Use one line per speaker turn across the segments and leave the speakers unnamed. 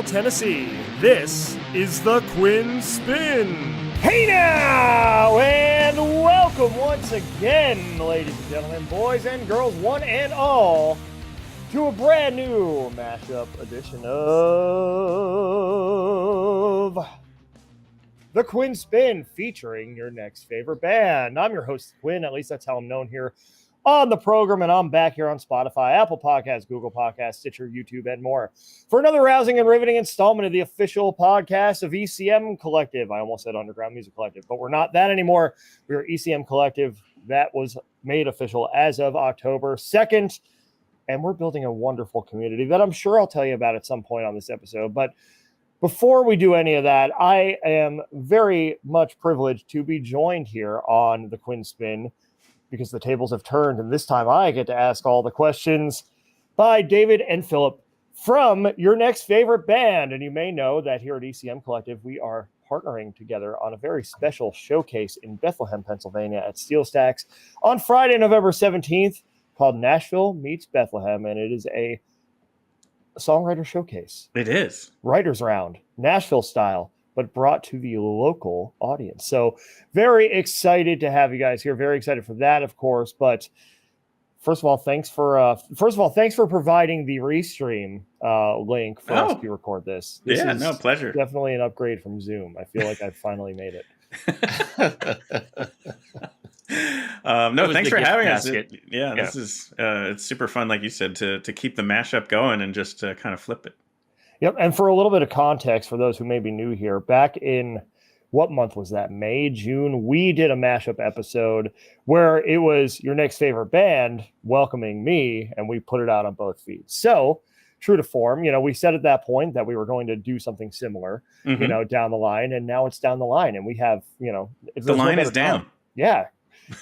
Tennessee. This is the Quinn Spinn. Hey now, and welcome once again, ladies and gentlemen, boys and girls, one and all, to a brand new mashup edition of the Quinn Spinn, featuring your next favorite band. I'm your host, Quinn. At least that's how I'm known here on the program, and I'm back here on Spotify, Apple Podcasts, Google Podcasts, Stitcher, YouTube, and more for another rousing and riveting installment of the official podcast of ECM Collective. I almost said Underground Music Collective, but we're not that anymore. We are ECM Collective. That was made official as of October 2nd, and we're building a wonderful community that I'm sure I'll tell you about at some point on this episode. But before we do any of that, I am very much privileged to be joined here on the Quinn Spinn, because the tables have turned, and this time I get to ask all the questions by David and Phillip from your next favorite band. And you may know that here at ECM Collective, we are partnering together on a very special showcase in Bethlehem, Pennsylvania at Steel Stacks on Friday, November 17th, called Nashville Meets Bethlehem, and it is a songwriter showcase.
It is.
Writers Round, Nashville-style, but brought to the local audience. So very excited to have you guys here. Very excited for that, of course. But first of all, thanks for providing the Restream link for us to record this. This is
pleasure.
Definitely an upgrade from Zoom. I feel like I've finally made it.
Thanks for having us. This is it's super fun, like you said, to keep the mashup going and just kind of flip it.
Yep, and for a little bit of context for those who may be new here, back in, what month was that? May, June, we did a mashup episode where it was your next favorite band welcoming me, and we put it out on both feeds. So, true to form, we said at that point that we were going to do something similar, down the line, and now it's down the line, and we have, the
line is down.
Yeah,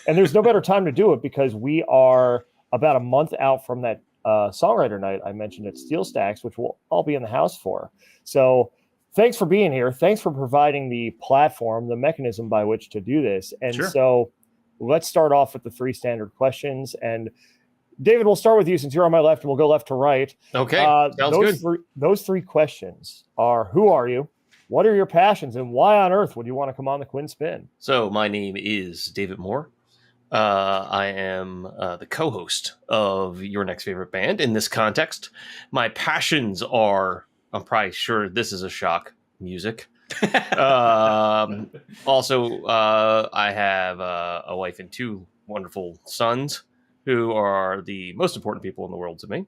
and there's no better time to do it because we are about a month out from that songwriter night I mentioned at Steel Stacks, which we'll all be in the house for. So thanks for being here. Thanks for providing the platform, the mechanism by which to do this. And So let's start off with the three standard questions. And David, we'll start with you since you're on my left, and we'll go left to right.
Okay, sounds good.
Those three questions are: who are you? What are your passions? And why on earth would you want to come on the Quinn Spinn?
So my name is David Moore. I am the co-host of Your Next Favorite Band in this context. My passions are, I'm probably sure this is a shock, music. Also, I have a wife and two wonderful sons who are the most important people in the world to me.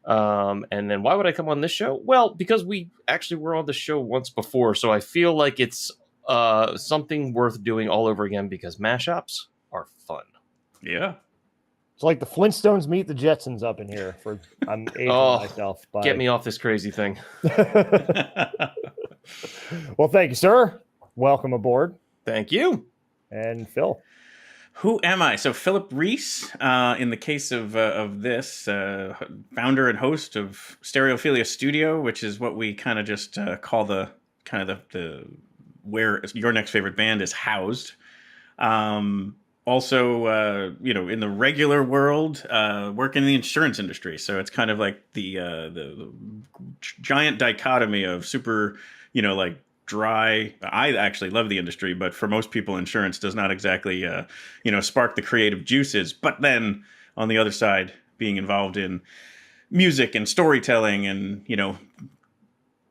And then why would I come on this show? Well, because we actually were on the show once before, so I feel like it's something worth doing all over again because mashups are fun.
Yeah.
It's like the Flintstones meet the Jetsons up in here. I'm aging myself.
Get me off this crazy thing.
Well, thank you, sir. Welcome aboard.
Thank you.
And Phil.
Who am I? So Philip Reese, in the case of this, founder and host of Stereophilia Studio, which is what we kind of just call the where Your Next Favorite Band is housed. Also, in the regular world, work in the insurance industry. So it's kind of like the giant dichotomy of super, dry. I actually love the industry, but for most people, insurance does not exactly, spark the creative juices. But then on the other side, being involved in music and storytelling and,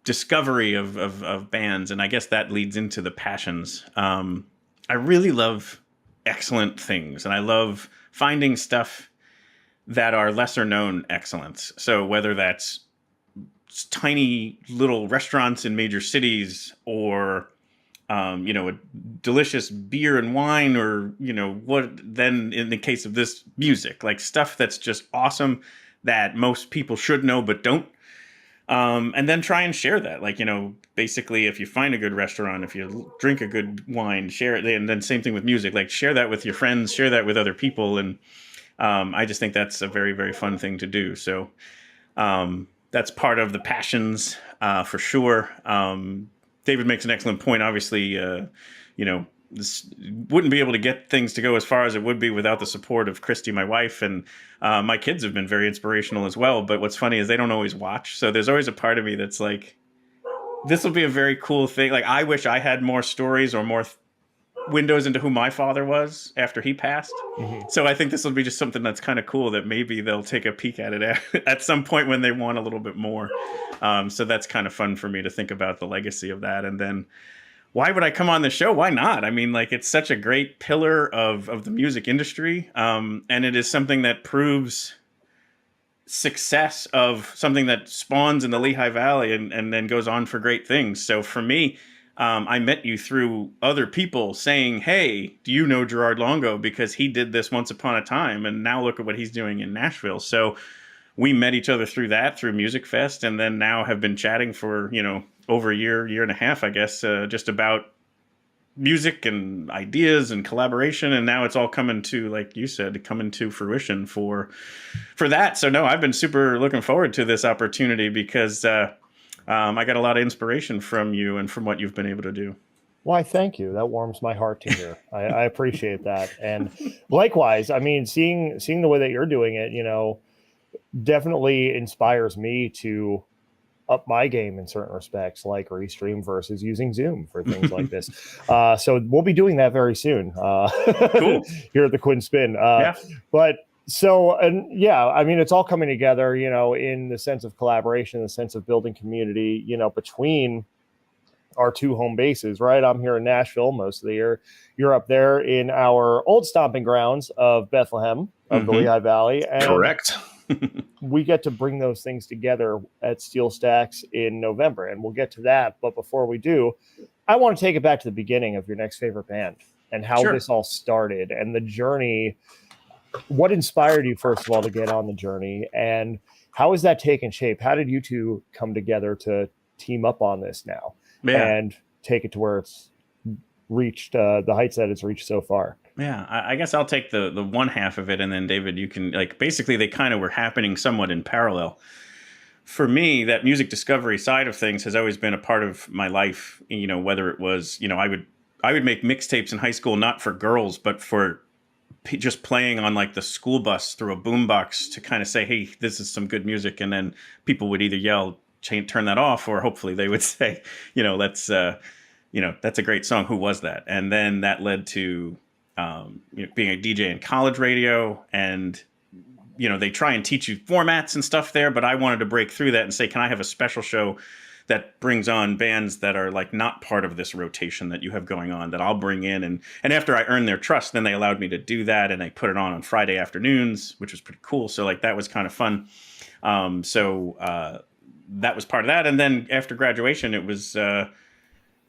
discovery of bands. And I guess that leads into the passions. I really love excellent things, and I love finding stuff that are lesser known excellence. So whether that's tiny little restaurants in major cities or a delicious beer and wine, or what then in the case of this, music, like stuff that's just awesome that most people should know but don't, and then try and share that. Basically, if you find a good restaurant, if you drink a good wine, share it. And then same thing with music, share that with your friends, share that with other people. And I just think that's a very, very fun thing to do. So that's part of the passions for sure. David makes an excellent point. Obviously, this wouldn't be able to get things to go as far as it would be without the support of Christy, my wife, and my kids have been very inspirational as well. But what's funny is they don't always watch. So there's always a part of me that's like, this will be a very cool thing. Like, I wish I had more stories or more windows into who my father was after he passed. So I think this will be just something that's kind of cool that maybe they'll take a peek at it at some point when they want a little bit more. So that's kind of fun for me to think about the legacy of that. And then why would I come on the show? Why not? I mean, like, it's such a great pillar of the music industry. And it is something that proves success of something that spawns in the Lehigh Valley and then goes on for great things. So for me, I met you through other people saying, hey, do you know Gerard Longo? Because he did this once upon a time, and now look at what he's doing in Nashville. So we met each other through Music Fest, and then now have been chatting for, over a year and a half, I guess, just about music and ideas and collaboration. And now it's all coming to, like you said, coming to fruition for that. So no, I've been super looking forward to this opportunity because I got a lot of inspiration from you and from what you've been able to do.
Why, thank you. That warms my heart to hear. I appreciate that. And likewise, I mean, seeing the way that you're doing it, definitely inspires me to up my game in certain respects, like Restream versus using Zoom for things like this. So we'll be doing that very soon
Cool.
here at the Quinn Spinn. But so, and yeah, I mean, it's all coming together, in the sense of collaboration, the sense of building community, between our two home bases, right? I'm here in Nashville most of the year. You're up there in our old stomping grounds of Bethlehem, of the Lehigh Valley. And
correct.
we get to bring those things together at Steel Stacks in November, and we'll get to that. But before we do, I want to take it back to the beginning of your next favorite band and how this all started and the journey. What inspired you, first of all, to get on the journey, and how has that taken shape? How did you two come together to team up on this now and take it to where it's reached the heights that it's reached so far?
Yeah, I guess I'll take the one half of it, and then David, you can, like, basically they kind of were happening somewhat in parallel. For me, that music discovery side of things has always been a part of my life. Whether it was, I would make mixtapes in high school, not for girls, but for just playing on like the school bus through a boombox to kind of say, hey, this is some good music, and then people would either yell, turn that off, or hopefully they would say, that's a great song. Who was that? And then that led to being a DJ in college radio, and they try and teach you formats and stuff there, but I wanted to break through that and say, can I have a special show that brings on bands that are like not part of this rotation that you have going on, that I'll bring in, and after I earned their trust, then they allowed me to do that, and I put it on Friday afternoons, which was pretty cool. So like that was kind of fun. That was part of that, and then after graduation, it was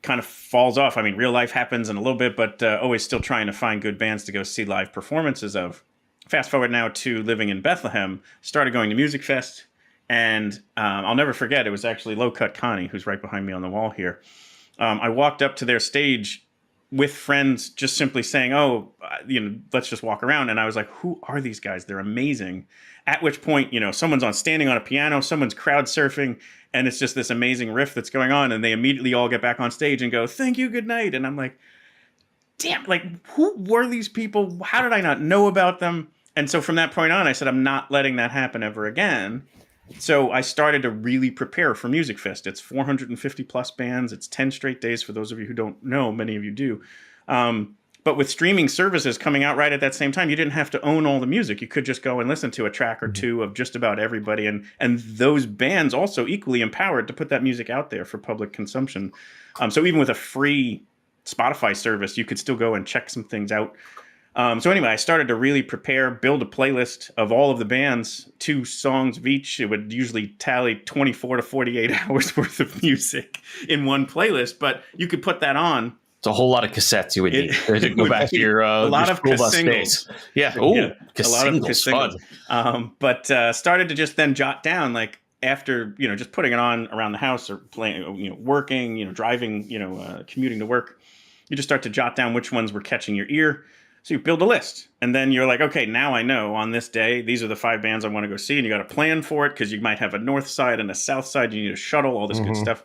kind of falls off. I mean, real life happens in a little bit, but always still trying to find good bands to go see live performances of. Fast forward now to living in Bethlehem, started going to Music Fest, and I'll never forget, it was actually Low Cut Connie, who's right behind me on the wall here. I walked up to their stage with friends, just simply saying, let's just walk around. And I was like, who are these guys? They're amazing. At which point, someone's standing on a piano, someone's crowd surfing, and it's just this amazing riff that's going on. And they immediately all get back on stage and go, thank you, good night. And I'm like, damn, like, who were these people? How did I not know about them? And so from that point on, I said, I'm not letting that happen ever again. So I started to really prepare for Music Fest. It's 450 plus bands. It's 10 straight days for those of you who don't know. Many of you do. But with streaming services coming out right at that same time, you didn't have to own all the music. You could just go and listen to a track or two of just about everybody. And those bands also equally empowered to put that music out there for public consumption. So even with a free Spotify service, you could still go and check some things out. So anyway, I started to really prepare, build a playlist of all of the bands, 2 songs of each. It would usually tally 24 to 48 hours worth of music in one playlist, but you could put that on.
It's a whole lot of cassettes you would need to go back to your
a lot of
school bus days. Yeah. Oh,
a lot of singles. But started to just then jot down, like, after, just putting it on around the house or playing, working, driving, commuting to work, you just start to jot down which ones were catching your ear. So you build a list, and then you're like, okay, now I know on this day, these are the 5 bands I want to go see, and you got to plan for it because you might have a north side and a south side. You need a shuttle, all this good stuff.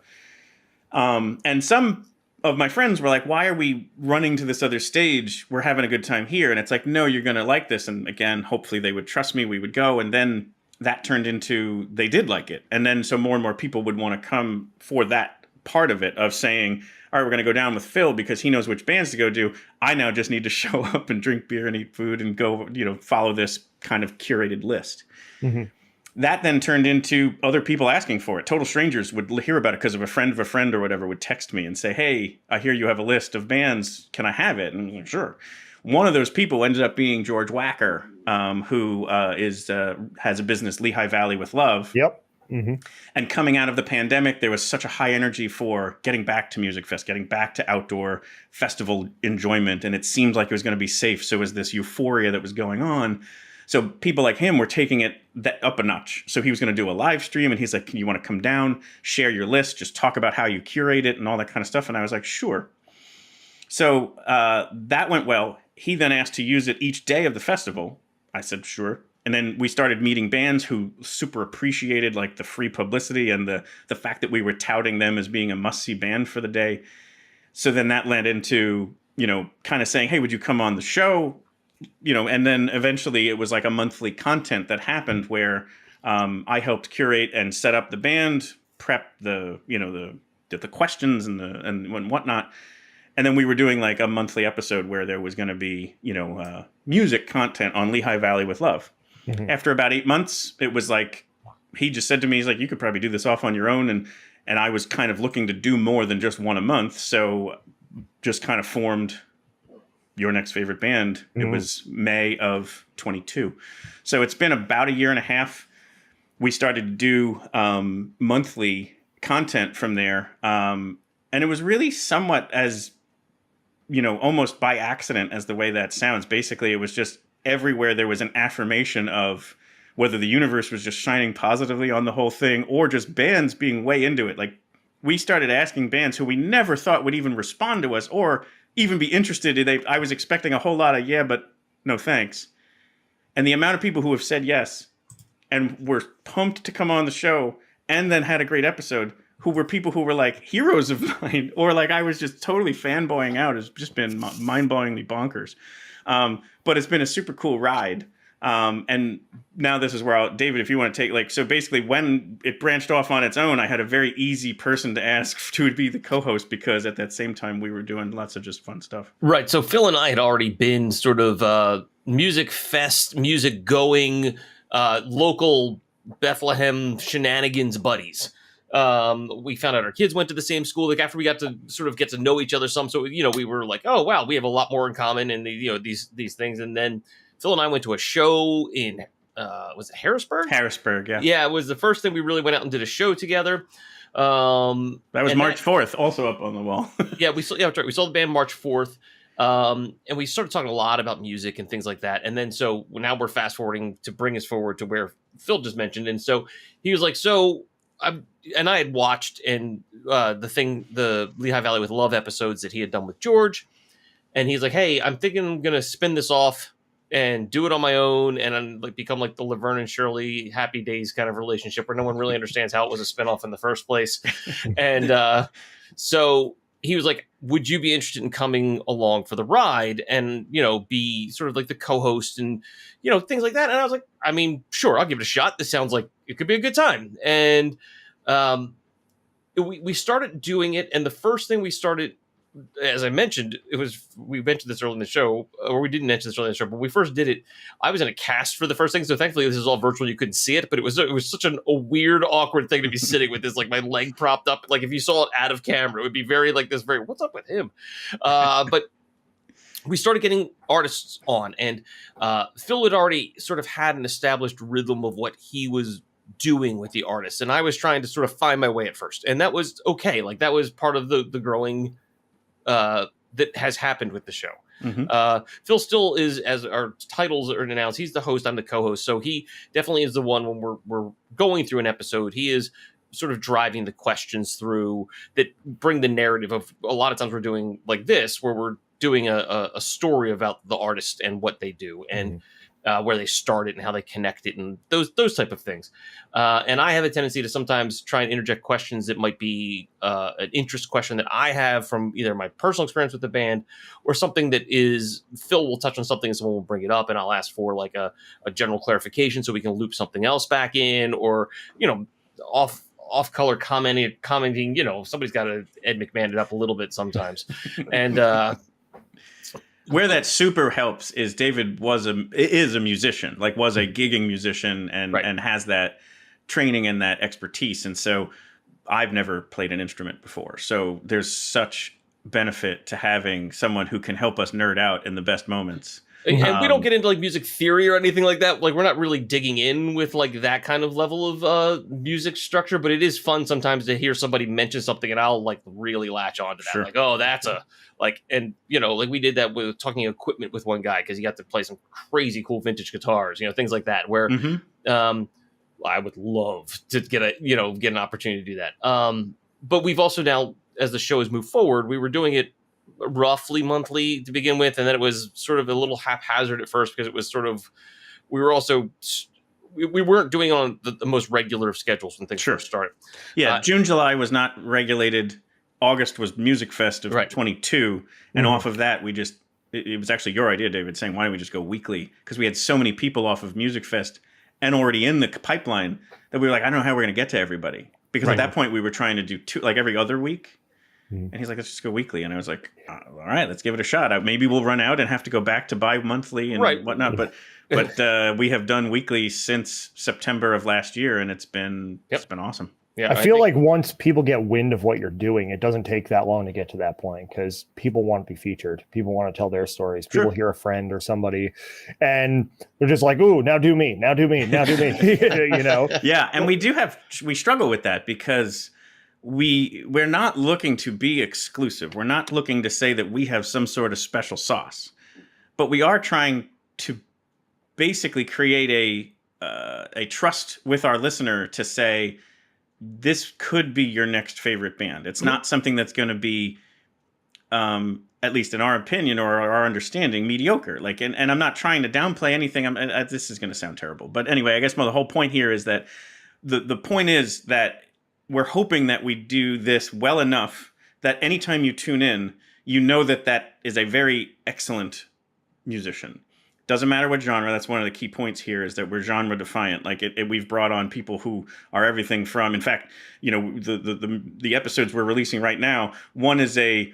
And some of my friends were like, why are we running to this other stage? We're having a good time here. And it's like, no, you're going to like this. And again, hopefully they would trust me. We would go. And then that turned into, they did like it. And then so more and more people would want to come for that part of it, of saying, all right, we're going to go down with Phil because he knows which bands to go do. I now just need to show up and drink beer and eat food and go, follow this kind of curated list.
Mm-hmm.
That then turned into other people asking for it. Total strangers would hear about it because of a friend or whatever would text me and say, hey, I hear you have a list of bands. Can I have it? And I'm like, sure. One of those people ended up being George Wacker, who has a business, Lehigh Valley with Love.
Yep. Mm-hmm.
And coming out of the pandemic, there was such a high energy for getting back to Music Fest, getting back to outdoor festival enjoyment. And it seemed like it was going to be safe. So it was this euphoria that was going on. So people like him were taking it up a notch. So he was going to do a live stream, and he's like, "Can you want to come down, share your list, just talk about how you curate it and all that kind of stuff?" And I was like, "Sure." So that went well. He then asked to use it each day of the festival. I said, "Sure." And then we started meeting bands who super appreciated like the free publicity and the fact that we were touting them as being a must-see band for the day. So then that led into, kind of saying, "Hey, would you come on the show?" And then eventually it was like a monthly content that happened where I helped curate and set up the band, prep the questions and whatnot. And then we were doing like a monthly episode where there was going to be, music content on Lehigh Valley with Love. Mm-hmm. After about 8 months, it was like, he just said to me, he's like, "You could probably do this off on your own." And I was kind of looking to do more than just one a month. So just kind of formed Your Next Favorite Band. Mm-hmm. It was May of 22. So it's been about a year and a half. We started to do monthly content from there. And it was really somewhat as, almost by accident as the way that sounds. Basically, it was just everywhere there was an affirmation of whether the universe was just shining positively on the whole thing or just bands being way into it. Like, we started asking bands who we never thought would even respond to us or even be interested. I was expecting a whole lot of, yeah, but no thanks. And the amount of people who have said yes and were pumped to come on the show and then had a great episode, who were people who were like heroes of mine, or like I was just totally fanboying out, has just been mind-blowingly bonkers. But it's been a super cool ride. And now this is where David, if you want to take, so basically when it branched off on its own, I had a very easy person to ask to be the co-host, because at that same time we were doing lots of just fun stuff.
Right. So Phil and I had already been sort of music fest, music going, local Bethlehem shenanigans buddies. We found out our kids went to the same school. Like, after we got to sort of get to know each other some, so we were like, oh wow, we have a lot more in common, and these things. And then Phil and I went to a show in was it Harrisburg?
Harrisburg, yeah.
Yeah, it was the first thing we really went out and did a show together.
That was March 4th, also up on the wall.
Yeah, that's right. We saw the band March 4th. And we started talking a lot about music and things like that. And then so now we're fast forwarding to bring us forward to where Phil just mentioned. And so he was like, I had watched the Lehigh Valley with Love episodes that he had done with George. And he's like, hey, I'm thinking I'm going to spin this off and do it on my own, and I'm like become like the Laverne and Shirley Happy Days kind of relationship where no one really understands how it was a spinoff in the first place. And so he was like, would you be interested in coming along for the ride and, be sort of like the co-host and, things like that. And I was like, I mean, sure, I'll give it a shot. This sounds like it could be a good time. And we started doing it. And the first thing we started, as I mentioned, we mentioned this early in the show, or we didn't mention this early in the show, but when we first did it, I was in a cast for the first thing. So thankfully this is all virtual. You couldn't see it, but it was such a weird, awkward thing to be sitting with this, like my leg propped up. Like if you saw it out of camera, it would be very like this, what's up with him? But we started getting artists on, and Phil had already sort of had an established rhythm of what he was doing with the artists. And I was trying to sort of find my way at first. And that was okay. Like that was part of the growing that has happened with the show. Mm-hmm. Phil still is, as our titles are announced, he's the host, I'm the co-host. So he definitely is the one when we're going through an episode. He is sort of driving the questions through that bring the narrative of, a lot of times we're doing like this, where we're doing a story about the artist and what they do, and where they started and how they connect it, and those type of things. And I have a tendency to sometimes try and interject questions that might be an interest question that I have from either my personal experience with the band, or something that is, Phil will touch on something and someone will bring it up, and I'll ask for like a general clarification so we can loop something else back in, or, off-color commenting. Somebody's got to Ed McMahon it up a little bit sometimes. And
where that super helps is David is a musician, like was a gigging musician, and has that training and that expertise. And so I've never played an instrument before. So there's such benefit to having someone who can help us nerd out in the best moments.
And we don't get into like music theory or anything like that. Like we're not really digging in with like that kind of level of music structure, but it is fun sometimes to hear somebody mention something and I'll like really latch on to that. Sure. Like, oh, that's like we did that with talking equipment with one guy because he got to play some crazy cool vintage guitars, things like that where I would love to get an opportunity to do that. But we've also now, as the show has moved forward, we were doing it roughly monthly to begin with, and then it was sort of a little haphazard at first because it was sort of we weren't doing on the most regular of schedules when things first started.
June, July was not regulated. August was Music Fest of 22, and off of that it was actually your idea, David, saying why don't we just go weekly, because we had so many people off of Music Fest and already in the pipeline that we were like, I don't know how we're going to get to everybody, because at that point we were trying to do two, like every other week. And he's like, let's just go weekly. And I was like, all right, let's give it a shot. Maybe we'll run out and have to go back to bi-monthly and whatnot. But we have done weekly since September of last year, and it's been awesome.
Yeah, I feel like once people get wind of what you're doing, it doesn't take that long to get to that point because people want to be featured. People want to tell their stories. People hear a friend or somebody, and they're just like, "Ooh, now do me, now do me, now do me."
Yeah, and we struggle with that because we're not looking to be exclusive. We're not looking to say that we have some sort of special sauce, but we are trying to basically create a trust with our listener to say, this could be your next favorite band. It's not something that's going to be, at least in our opinion or our understanding, mediocre. Like, and I'm not trying to downplay anything. This is going to sound terrible, but anyway, I guess the whole point here is that the point is that we're hoping that we do this well enough that anytime you tune in, you know that is a very excellent musician. Doesn't matter what genre. That's one of the key points here is that we're genre defiant. Like we've brought on people who are everything from, in fact, the episodes we're releasing right now, one is they've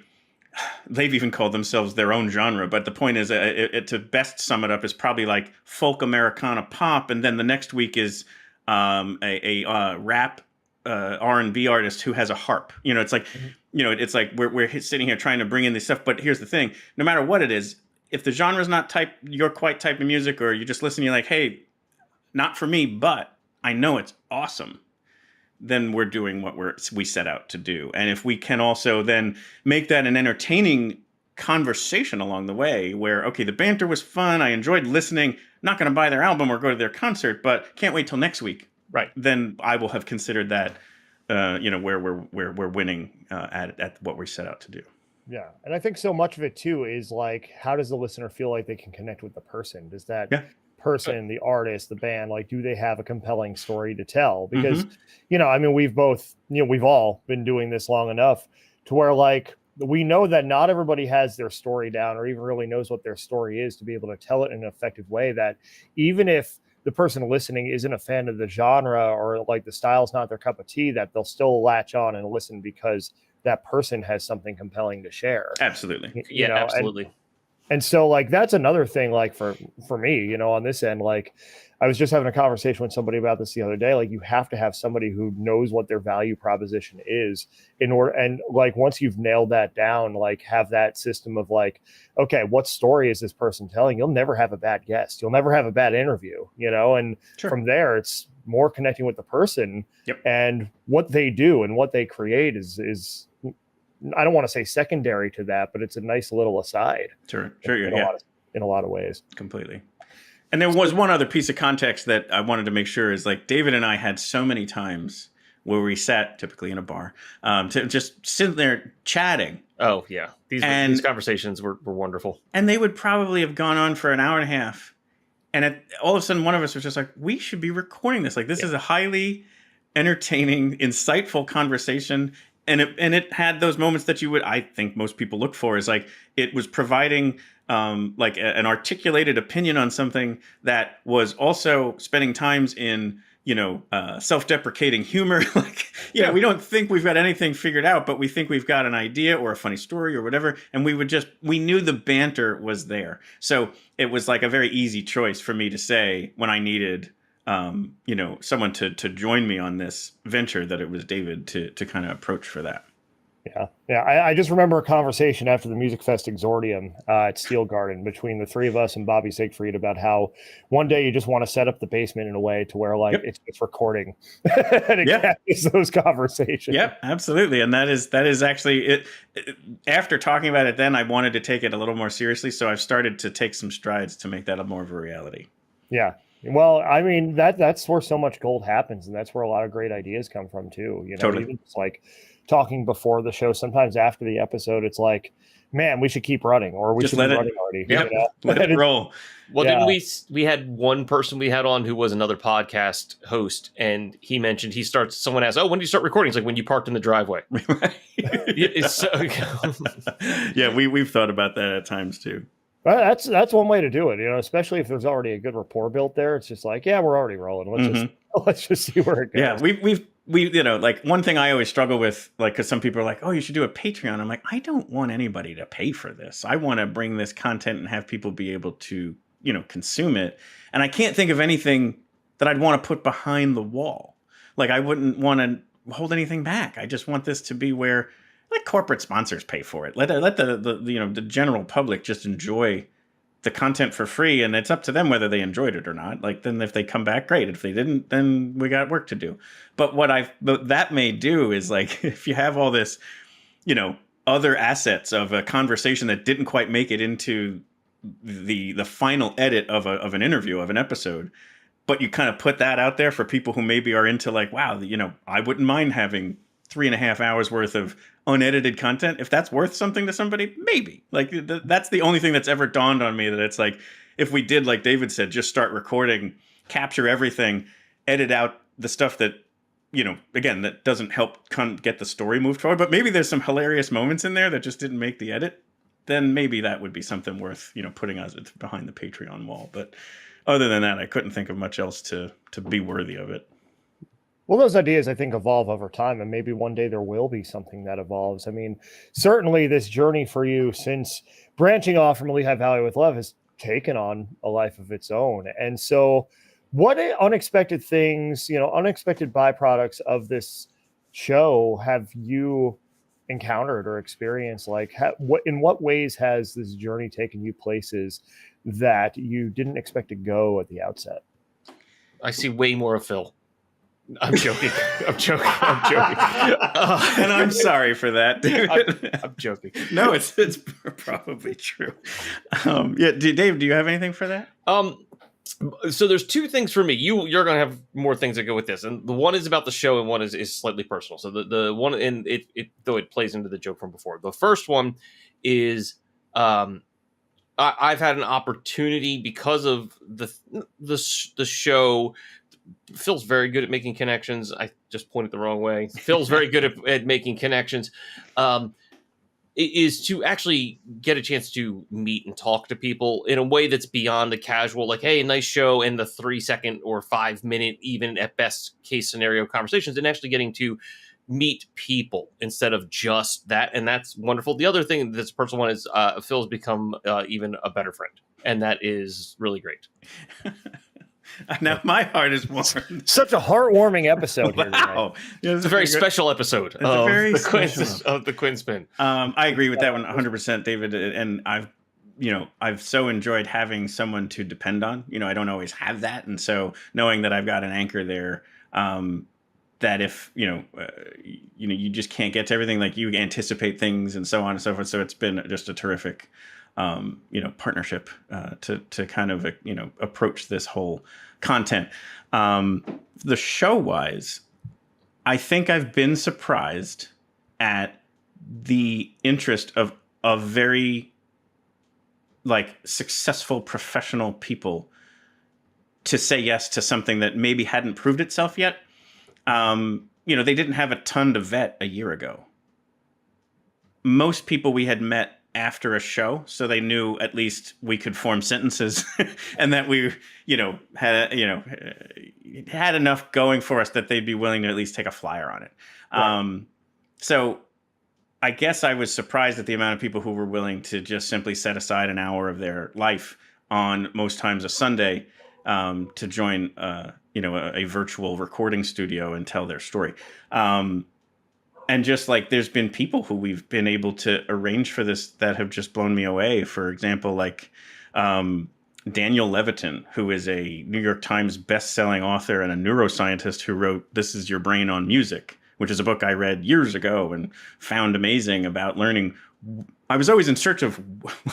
even called themselves their own genre. But the point is, to best sum it up, is probably like folk Americana pop. And then the next week is a rap R&B artist who has a harp. It's like, it's like we're sitting here trying to bring in this stuff. But here's the thing, no matter what it is, if the genre's not your type of music, or you just listen, you're like, hey, not for me, but I know it's awesome, then we're doing what we set out to do. And if we can also then make that an entertaining conversation along the way where, okay, the banter was fun, I enjoyed listening, not going to buy their album or go to their concert, but can't wait till next week. Right. Then I will have considered that, where we're winning at what we set out to do.
Yeah. And I think so much of it too is like, how does the listener feel like they can connect with the person? Does that person, the artist, the band, like, do they have a compelling story to tell? Because, we've all been doing this long enough to where like, we know that not everybody has their story down or even really knows what their story is to be able to tell it in an effective way, that even if the person listening isn't a fan of the genre or like the style's not their cup of tea, that they'll still latch on and listen because that person has something compelling to share.
Absolutely.
Absolutely.
And so like, that's another thing, like for me, on this end, like I was just having a conversation with somebody about this the other day. Like you have to have somebody who knows what their value proposition is in order. And like, once you've nailed that down, like have that system of like, okay, what story is this person telling? You'll never have a bad guest. You'll never have a bad interview, and from there it's more connecting with the person and what they do and what they create is I don't want to say secondary to that, but it's a nice little aside.
Sure.
In a lot of ways.
Completely. And there was one other piece of context that I wanted to make sure is like David and I had so many times where we sat typically in a bar to just sit there chatting.
Oh yeah. These conversations were wonderful.
And they would probably have gone on for an hour and a half. And all of a sudden one of us was just like, we should be recording this. Like this is a highly entertaining, insightful conversation. And it had those moments that I think most people look for, is like it was providing like an articulated opinion on something that was also spending times in self-deprecating humor. Like, we don't think we've got anything figured out, but we think we've got an idea or a funny story or whatever. And we knew the banter was there. So it was like a very easy choice for me to say when I needed, someone to join me on this venture, that it was David to kind of approach for that.
Yeah. I just remember a conversation after the Music Fest Exordium at Steel Garden between the three of us and Bobby Siegfried about how one day you just want to set up the basement in a way to where it's just recording and it catches those conversations.
Yep, absolutely. And that is actually it. After talking about it, then I wanted to take it a little more seriously. So I've started to take some strides to make that a more of a reality.
Yeah. Well, I mean, that's where so much gold happens, and that's where a lot of great ideas come from too.
Totally.
Even just like talking before the show, sometimes after the episode, it's like, man, we should keep running, or we should be running already.
Yep, let it roll.
Well, didn't we had one person we had on who was another podcast host, and he mentioned someone asked, "Oh, when do you start recording?" It's like, when you parked in the driveway.
Yeah, we've thought about that at times too.
Well, that's one way to do it, especially if there's already a good rapport built there. It's just like, yeah, we're already rolling. Let's just see where it goes.
Yeah, we like, one thing I always struggle with, like, because some people are like, oh, you should do a Patreon. I'm like, I don't want anybody to pay for this. I want to bring this content and have people be able to, consume it. And I can't think of anything that I'd want to put behind the wall. Like, I wouldn't want to hold anything back. I just want this to be where, let corporate sponsors pay for it. Let the general public just enjoy the content for free, and it's up to them whether they enjoyed it or not. Like, then if they come back, great. If they didn't, then we got work to do. But what that may do is, like, if you have all this, other assets of a conversation that didn't quite make it into the final edit of an interview, of an episode, but you kind of put that out there for people who maybe are into, like, wow, I wouldn't mind having 3.5 hours worth of unedited content. If that's worth something to somebody, maybe. Like, that's the only thing that's ever dawned on me, that it's like, if we did, like David said, just start recording, capture everything, edit out the stuff that, again, that doesn't help get the story moved forward, but maybe there's some hilarious moments in there that just didn't make the edit, then maybe that would be something worth, putting us behind the Patreon wall. But other than that, I couldn't think of much else to be worthy of it.
Well, those ideas, I think, evolve over time, and maybe one day there will be something that evolves. I mean, certainly this journey for you since branching off from Lehigh Valley with Love has taken on a life of its own. And so what unexpected things, unexpected byproducts of this show have you encountered or experienced? Like, in what ways has this journey taken you places that you didn't expect to go at the outset?
I see way more of Phil. I'm joking. I'm joking.
And I'm sorry for that, David.
I'm joking.
No, it's probably true. Dave, do you have anything for that?
So there's two things for me. You're going to have more things that go with this, and the one is about the show, and one is slightly personal. So the one, and it though it plays into the joke from before. The first one is I've had an opportunity because of the show. Phil's very good at making connections. I just pointed the wrong way. Phil's very good at making connections. Is to actually get a chance to meet and talk to people in a way that's beyond the casual, like, hey, nice show, and the 3-second or 5-minute, even at best case scenario conversations, and actually getting to meet people instead of just that. And that's wonderful. The other thing that's a personal one is Phil's become even a better friend. And that is really great.
Now my heart is warmed.
Such a heartwarming episode.
Wow.
Here
it's a very special episode of the Quinn Spinn.
I agree with that one 100%, David. And I've so enjoyed having someone to depend on. I don't always have that. And so knowing that I've got an anchor there, that if, you just can't get to everything, like, you anticipate things and so on and so forth. So it's been just a terrific partnership to kind of approach this whole content. The show wise, I think I've been surprised at the interest of very, like, successful professional people to say yes to something that maybe hadn't proved itself yet. They didn't have a ton to vet a year ago. Most people we had met after a show, so they knew at least we could form sentences and that we, had enough going for us that they'd be willing to at least take a flyer on it.
Right.
So I guess I was surprised at the amount of people who were willing to just simply set aside an hour of their life on most times a Sunday to join, a virtual recording studio and tell their story. And just like there's been people who we've been able to arrange for this that have just blown me away. For example, like Daniel Levitin, who is a New York Times best-selling author and a neuroscientist who wrote This Is Your Brain on Music, which is a book I read years ago and found amazing about learning. I was always in search of,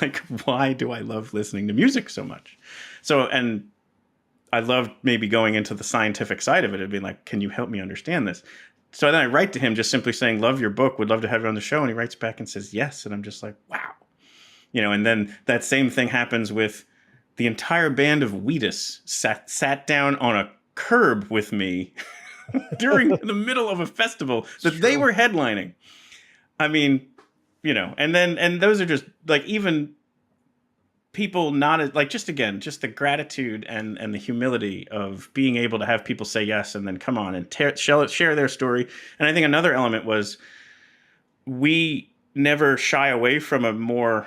like, why do I love listening to music so much? So, and I loved maybe going into the scientific side of it and being like, can you help me understand this? So then I write to him just simply saying, love your book, would love to have you on the show. And he writes back and says, yes. And I'm just like, wow. And then that same thing happens with the entire band of Wheatus sat down on a curb with me during the middle of a festival that they were headlining. I mean, and those are just like, even people not like, just the gratitude and the humility of being able to have people say yes and then come on and share their story. And I think another element was we never shy away from a more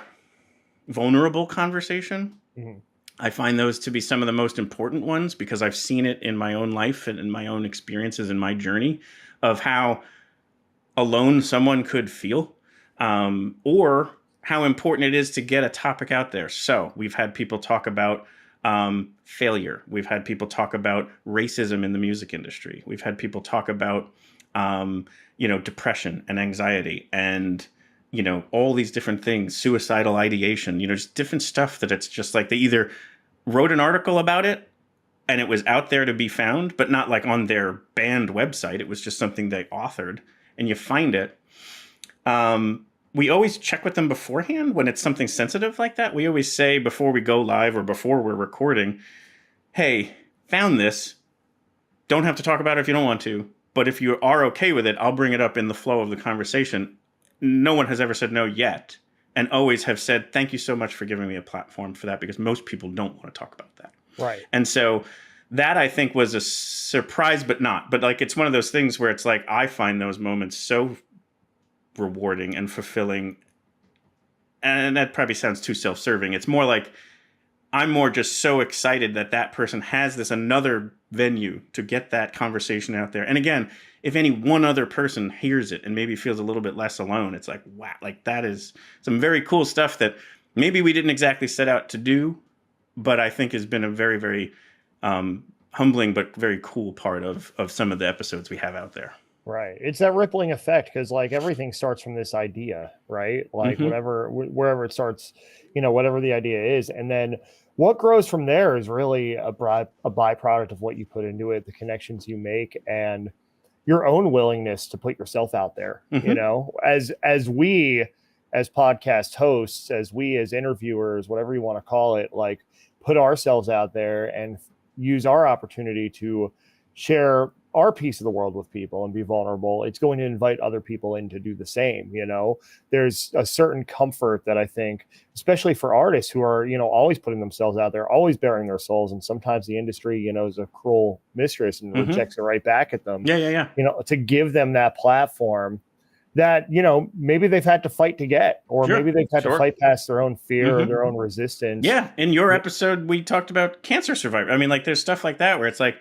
vulnerable conversation. Mm-hmm. I find those to be some of the most important ones because I've seen it in my own life and in my own experiences in my journey of how alone someone could feel, or how important it is to get a topic out there. So we've had people talk about failure. We've had people talk about racism in the music industry. We've had people talk about, depression and anxiety and, all these different things, suicidal ideation, just different stuff that it's just like they either wrote an article about it and it was out there to be found, but not like on their band website. It was just something they authored and you find it. We always check with them beforehand when it's something sensitive like that. We always say before we go live or before we're recording, hey, found this. Don't have to talk about it if you don't want to. But if you are okay with it, I'll bring it up in the flow of the conversation. No one has ever said no yet, and always have said, thank you so much for giving me a platform for that, because most people don't want to talk about that. Right. And so that I think was a surprise, but like, it's one of those things where it's like, I find those moments so rewarding and fulfilling. And that probably sounds too self-serving. It's more like I'm more just so excited that person has this another venue to get that conversation out there. And again, if any one other person hears it and maybe feels a little bit less alone, it's like, wow, like that is some very cool stuff that maybe we didn't exactly set out to do, but I think has been a very, very humbling but very cool part of some of the episodes we have out there.
Right. It's that rippling effect, because like everything starts from this idea, right? Like wherever it starts, whatever the idea is. And then what grows from there is really a byproduct of what you put into it, the connections you make, and your own willingness to put yourself out there. As we, as podcast hosts, as we, as interviewers, whatever you want to call it, like put ourselves out there and use our opportunity to share our piece of the world with people and be vulnerable. It's going to invite other people in to do the same. There's a certain comfort that I think, especially for artists who are, always putting themselves out there, always bearing their souls. And sometimes the industry, is a cruel mistress and rejects it right back at them.
Yeah.
To give them that platform that, maybe they've had to fight to get, or maybe they've had to fight past their own fear or their own resistance.
Yeah. In your episode, we talked about cancer survivor. I mean, like there's stuff like that where it's like,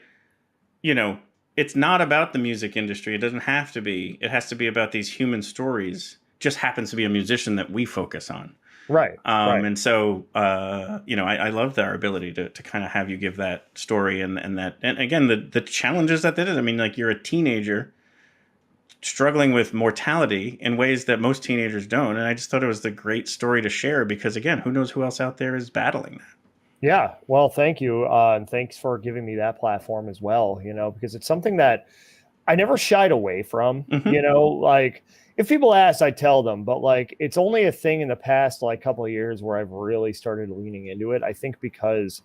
it's not about the music industry. It doesn't have to be. It has to be about these human stories. Just happens to be a musician that we focus on.
Right.
And so, I love our ability to kind of have you give that story and again, the challenges that it is. I mean, like you're a teenager struggling with mortality in ways that most teenagers don't. And I just thought it was the great story to share because, again, who knows who else out there is battling that.
Yeah, well, thank you. And thanks for giving me that platform as well, because it's something that I never shied away from, like if people ask, I tell them, but like, it's only a thing in the past, like couple of years where I've really started leaning into it. I think because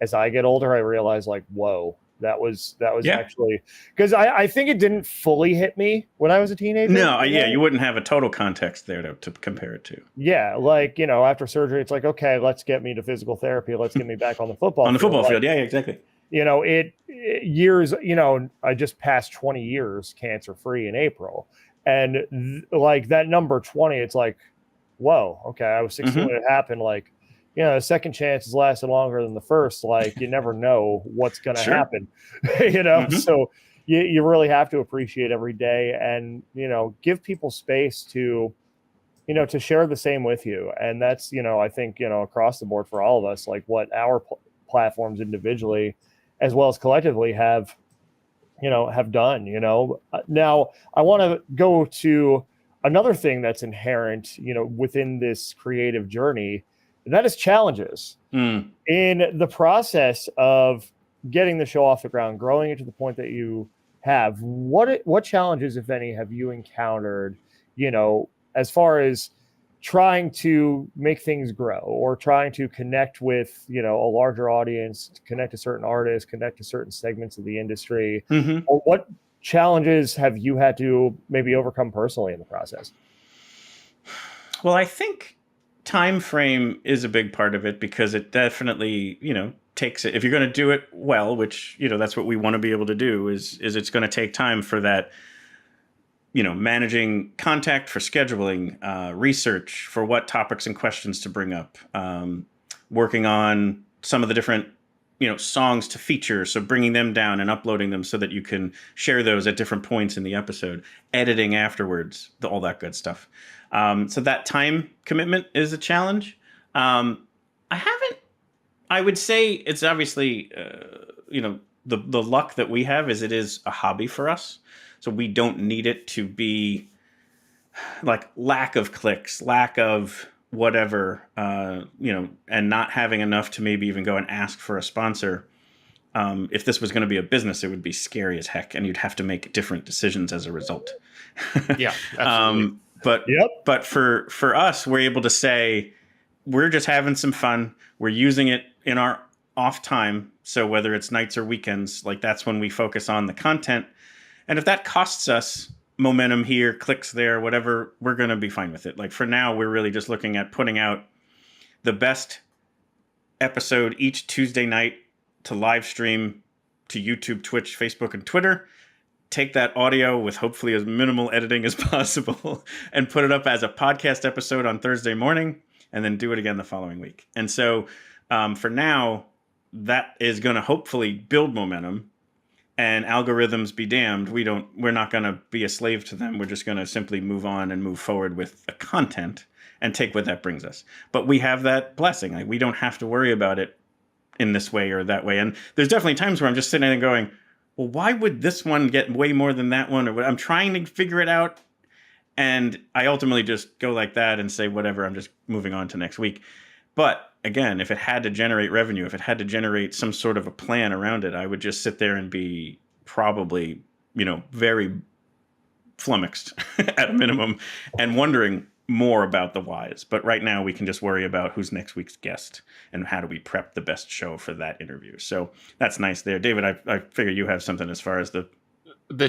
as I get older, I realize like, whoa, That was
Yeah.
actually, because I think it didn't fully hit me when I was a teenager.
No, yeah, you wouldn't have a total context there to compare it to.
Yeah, like, after surgery, it's like, okay, let's get me to physical therapy. Let's get me back on the football
On the football
field.
field, yeah, exactly.
It years, I just passed 20 years cancer free in April. And like that number 20, it's like, whoa, okay, I was 16 when it happened. Like, the second chance has lasted longer than the first. Like, you never know what's going to happen, So you really have to appreciate every day and, give people space to, to share the same with you. And that's, I think, across the board for all of us, like what our platforms individually, as well as collectively have done. Now I want to go to another thing that's inherent, within this creative journey, and that is challenges. In the process of getting the show off the ground, growing it to the point that you have, what challenges, if any, have you encountered, as far as trying to make things grow or trying to connect with, a larger audience, connect to certain artists, connect to certain segments of the industry? Or what challenges have you had to maybe overcome personally in the process?
Well, I think time frame is a big part of it, because it definitely, takes it. If you're going to do it well, which, that's what we want to be able to do, is it's going to take time for that, managing contact, for scheduling, research for what topics and questions to bring up, working on some of the different, songs to feature. So bringing them down and uploading them so that you can share those at different points in the episode, editing afterwards, all that good stuff. So that time commitment is a challenge. I would say it's obviously, the luck that we have is it is a hobby for us. So we don't need it to be like lack of clicks, lack of whatever, and not having enough to maybe even go and ask for a sponsor. If this was going to be a business, it would be scary as heck, and you'd have to make different decisions as a result.
Yeah, absolutely.
But for us, we're able to say we're just having some fun. We're using it in our off time. So whether it's nights or weekends, like that's when we focus on the content. And if that costs us momentum here, clicks there, whatever, we're going to be fine with it. Like for now, we're really just looking at putting out the best episode each Tuesday night to live stream to YouTube, Twitch, Facebook, and Twitter. Take that audio with hopefully as minimal editing as possible and put it up as a podcast episode on Thursday morning, and then do it again the following week. And so for now, that is going to hopefully build momentum. And algorithms be damned, we're not going to be a slave to them. We're just going to simply move on and move forward with the content and take what that brings us. But we have that blessing. Like, we don't have to worry about it in this way or that way. And there's definitely times where I'm just sitting there going, well, why would this one get way more than that one? Or I'm trying to figure it out. And I ultimately just go like that and say, whatever, I'm just moving on to next week. But again, if it had to generate revenue, if it had to generate some sort of a plan around it, I would just sit there and be probably, very flummoxed at a minimum and wondering more about the whys. But right now we can just worry about who's next week's guest and how do we prep the best show for that interview. So that's nice there. David, I figure you have something as far as the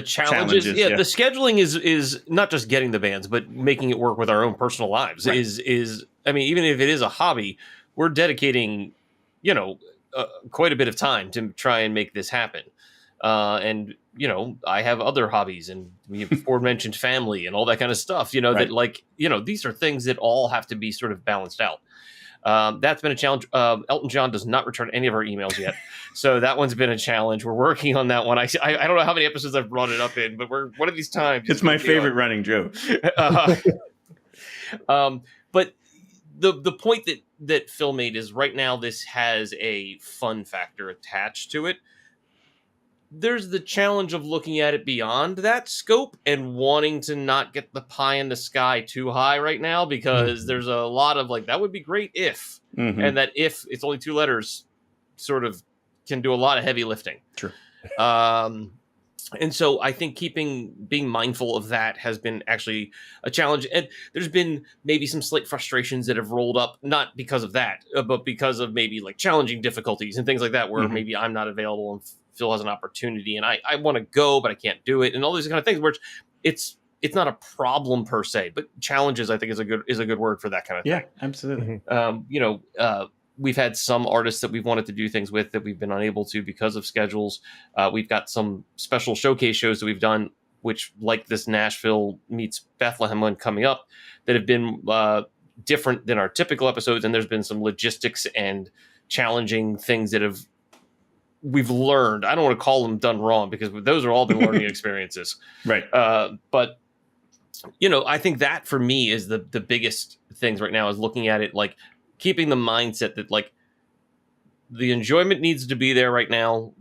challenges.
Yeah, the scheduling is not just getting the bands, but making it work with our own personal lives. Right. Even if it is a hobby, we're dedicating, quite a bit of time to try and make this happen. And I have other hobbies, and we have aforementioned family and all that kind of stuff. Right. That these are things that all have to be sort of balanced out. That's been a challenge. Elton John does not return any of our emails yet. So that one's been a challenge. We're working on that one. I don't know how many episodes I've brought it up in, but we're one of these times.
It's my favorite running joke.
But the point that Phil made is right now this has a fun factor attached to it. There's the challenge of looking at it beyond that scope and wanting to not get the pie in the sky too high right now, because there's a lot of that would be great if, and that if it's only 2 letters sort of can do a lot of heavy lifting.
True.
And so I think being mindful of that has been actually a challenge. And there's been maybe some slight frustrations that have rolled up, not because of that, but because of maybe challenging difficulties and things like that, where maybe I'm not available and Phil has an opportunity and I want to go, but I can't do it. And all these kind of things where it's not a problem per se, but challenges, I think is a good word for that kind of thing.
Yeah, absolutely.
We've had some artists that we've wanted to do things with that we've been unable to because of schedules. We've got some special showcase shows that we've done, which like this Nashville meets Bethlehem one coming up, that have been different than our typical episodes. And there's been some logistics and challenging things that we've learned. I don't want to call them done wrong because those are all been learning experiences.
Right.
But I think that for me is the biggest things right now is looking at it, like keeping the mindset that like the enjoyment needs to be there right now.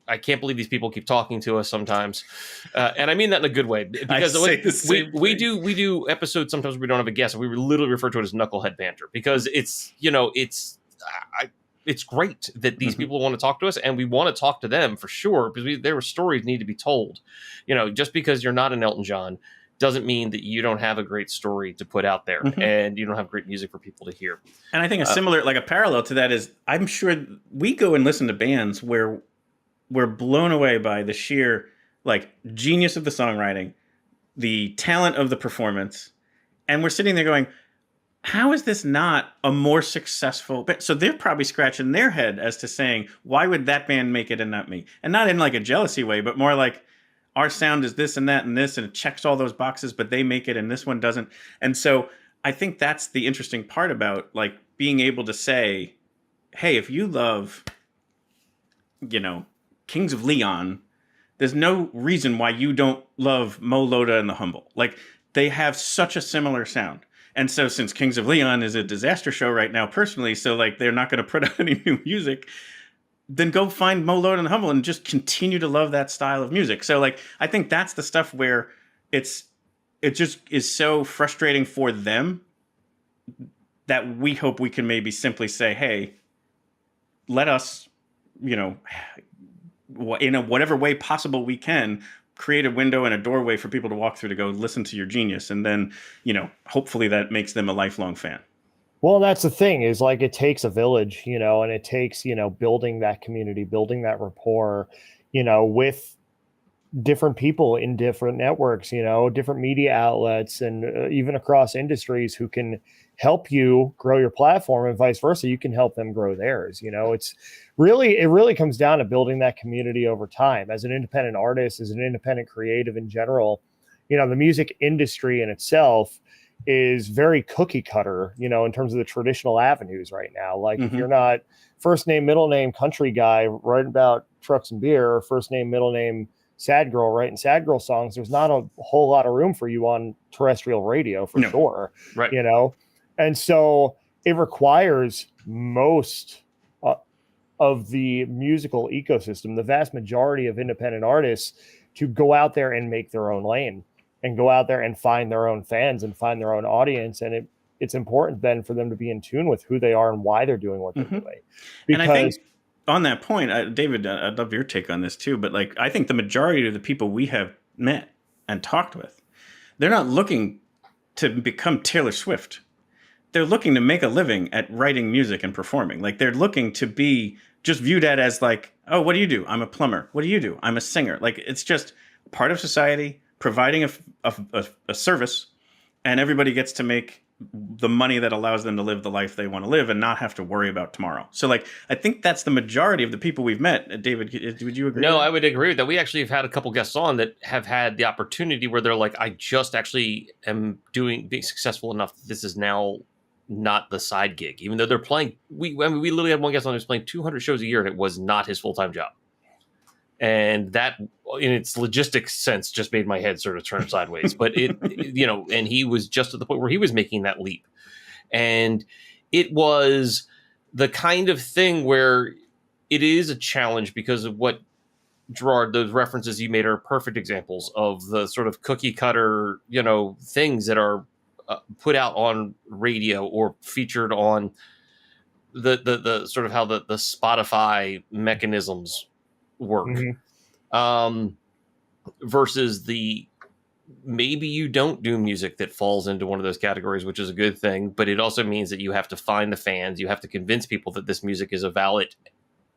I can't believe these people keep talking to us sometimes. And I mean that in a good way, because we do episodes sometimes we don't have a guest. We literally refer to it as knucklehead banter because it's great that these people want to talk to us, and we want to talk to them for sure, because their stories need to be told. Just because you're not an Elton John doesn't mean that you don't have a great story to put out there and you don't have great music for people to hear.
And I think a similar, like a parallel to that is, I'm sure we go and listen to bands where we're blown away by the sheer like genius of the songwriting, the talent of the performance. And we're sitting there going, how is this not a more successful band? So they're probably scratching their head as to saying, why would that band make it and not me? And not in like a jealousy way, but more like, our sound is this and that and this, and it checks all those boxes, but they make it and this one doesn't. And so I think that's the interesting part about like being able to say, hey, if you love, Kings of Leon, there's no reason why you don't love Mo Loda and the Humble. Like, they have such a similar sound. And so since Kings of Leon is a disaster show right now personally, so like they're not going to put out any new music, then go find Mo Loda and the Humble and just continue to love that style of music. So like, I think that's the stuff where it just is so frustrating for them that we hope we can maybe simply say, hey, let us, in whatever way possible we can, create a window and a doorway for people to walk through to go listen to your genius. And then, hopefully that makes them a lifelong fan.
Well, that's the thing is like it takes a village, and it takes, building that community, building that rapport, with different people in different networks, different media outlets, and even across industries who can help you grow your platform, and vice versa. You can help them grow theirs. It really comes down to building that community over time as an independent artist, as an independent creative in general. The music industry in itself is very cookie cutter, in terms of the traditional avenues right now. Like if you're not first name, middle name, country guy writing about trucks and beer, or first name, middle name, sad girl writing sad girl songs, there's not a whole lot of room for you on terrestrial radio for sure.
Right.
And so it requires most of the musical ecosystem, the vast majority of independent artists, to go out there and make their own lane, and go out there and find their own fans and find their own audience. And it's important then for them to be in tune with who they are and why they're doing what they're doing.
And I think on that point, David, I'd love your take on this too, but like, I think the majority of the people we have met and talked with, they're not looking to become Taylor Swift. They're looking to make a living at writing music and performing. Like, they're looking to be just viewed at as like, oh, what do you do? I'm a plumber. What do you do? I'm a singer. Like, it's just part of society, providing a service, and everybody gets to make the money that allows them to live the life they want to live and not have to worry about tomorrow. So like, I think that's the majority of the people we've met. David, would you agree?
No, I would agree with that. We actually have had a couple guests on that have had the opportunity where they're like, I just actually am being successful enough that this is now not the side gig, even though they're playing. We literally had one guest on who's playing 200 shows a year, and it was not his full-time job. And that, in its logistics sense, just made my head sort of turn sideways. But and he was just at the point where he was making that leap. And it was the kind of thing where it is a challenge because of what, Gerard, those references you made are perfect examples of the sort of cookie cutter, things that are put out on radio or featured on the sort of how the Spotify mechanisms work, versus the maybe you don't do music that falls into one of those categories, which is a good thing, but it also means that you have to find the fans, you have to convince people that this music is a valid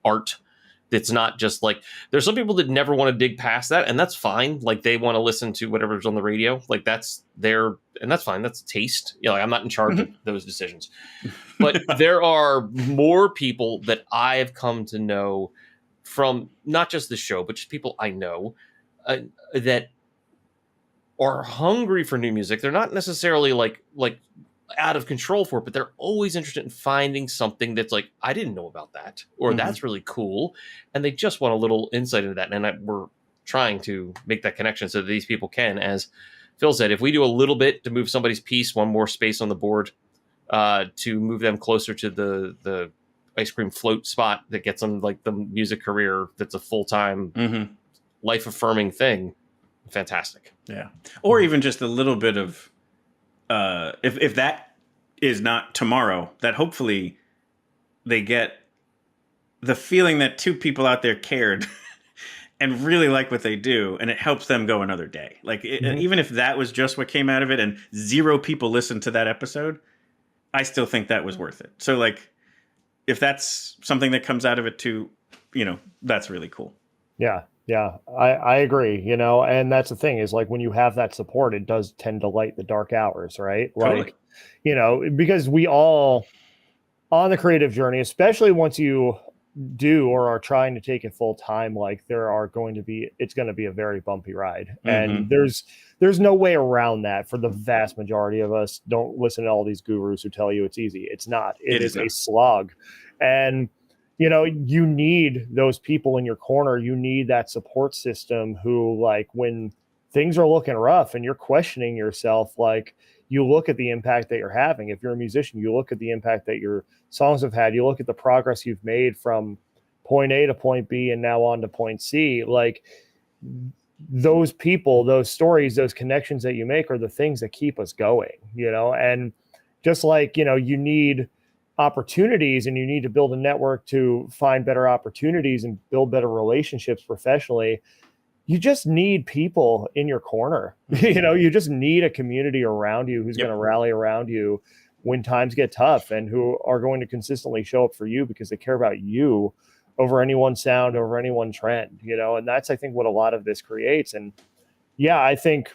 art It's not just like, there's some people that never want to dig past that, and that's fine. Like, they want to listen to whatever's on the radio. Like, that's and that's fine. That's taste. Like, I'm not in charge of those decisions. But there are more people that I have come to know from not just the show, but just people I know that are hungry for new music. They're not necessarily like out of control for it, but they're always interested in finding something that's like, I didn't know about that, or that's really cool. And they just want a little insight into that. And we're trying to make that connection so that these people can, as Phil said, if we do a little bit to move somebody's piece, one more space on the board, to move them closer to the ice cream float spot that gets them like the music career that's a full-time life affirming thing. Fantastic.
Yeah. Or even just a little bit of, if that is not tomorrow, that hopefully they get the feeling that two people out there cared and really like what they do, and it helps them go another day. Like, even if that was just what came out of it and 0 people listened to that episode, I still think that was worth it. So, like, if that's something that comes out of it too, that's really cool.
Yeah. Yeah, I agree, and that's the thing is, like, when you have that support, it does tend to light the dark hours, right?
Totally.
Like, because we all on the creative journey, especially once you do or are trying to take it full time, like, it's going to be a very bumpy ride. And there's no way around that for the vast majority of us. Don't listen to all these gurus who tell you it's easy. It's not. It is a slog. And you need those people in your corner. You need that support system who, like, when things are looking rough and you're questioning yourself, like, you look at the impact that you're having. If you're a musician, you look at the impact that your songs have had. You look at the progress you've made from point A to point B and now on to point C. Like, those people, those stories, those connections that you make are the things that keep us going, and just like, you need opportunities and you need to build a network to find better opportunities and build better relationships professionally. You just need people in your corner. You just need a community around you who's going to rally around you when times get tough and who are going to consistently show up for you because they care about you over any one sound, over any one trend, and that's, I think, what a lot of this creates. And yeah, I think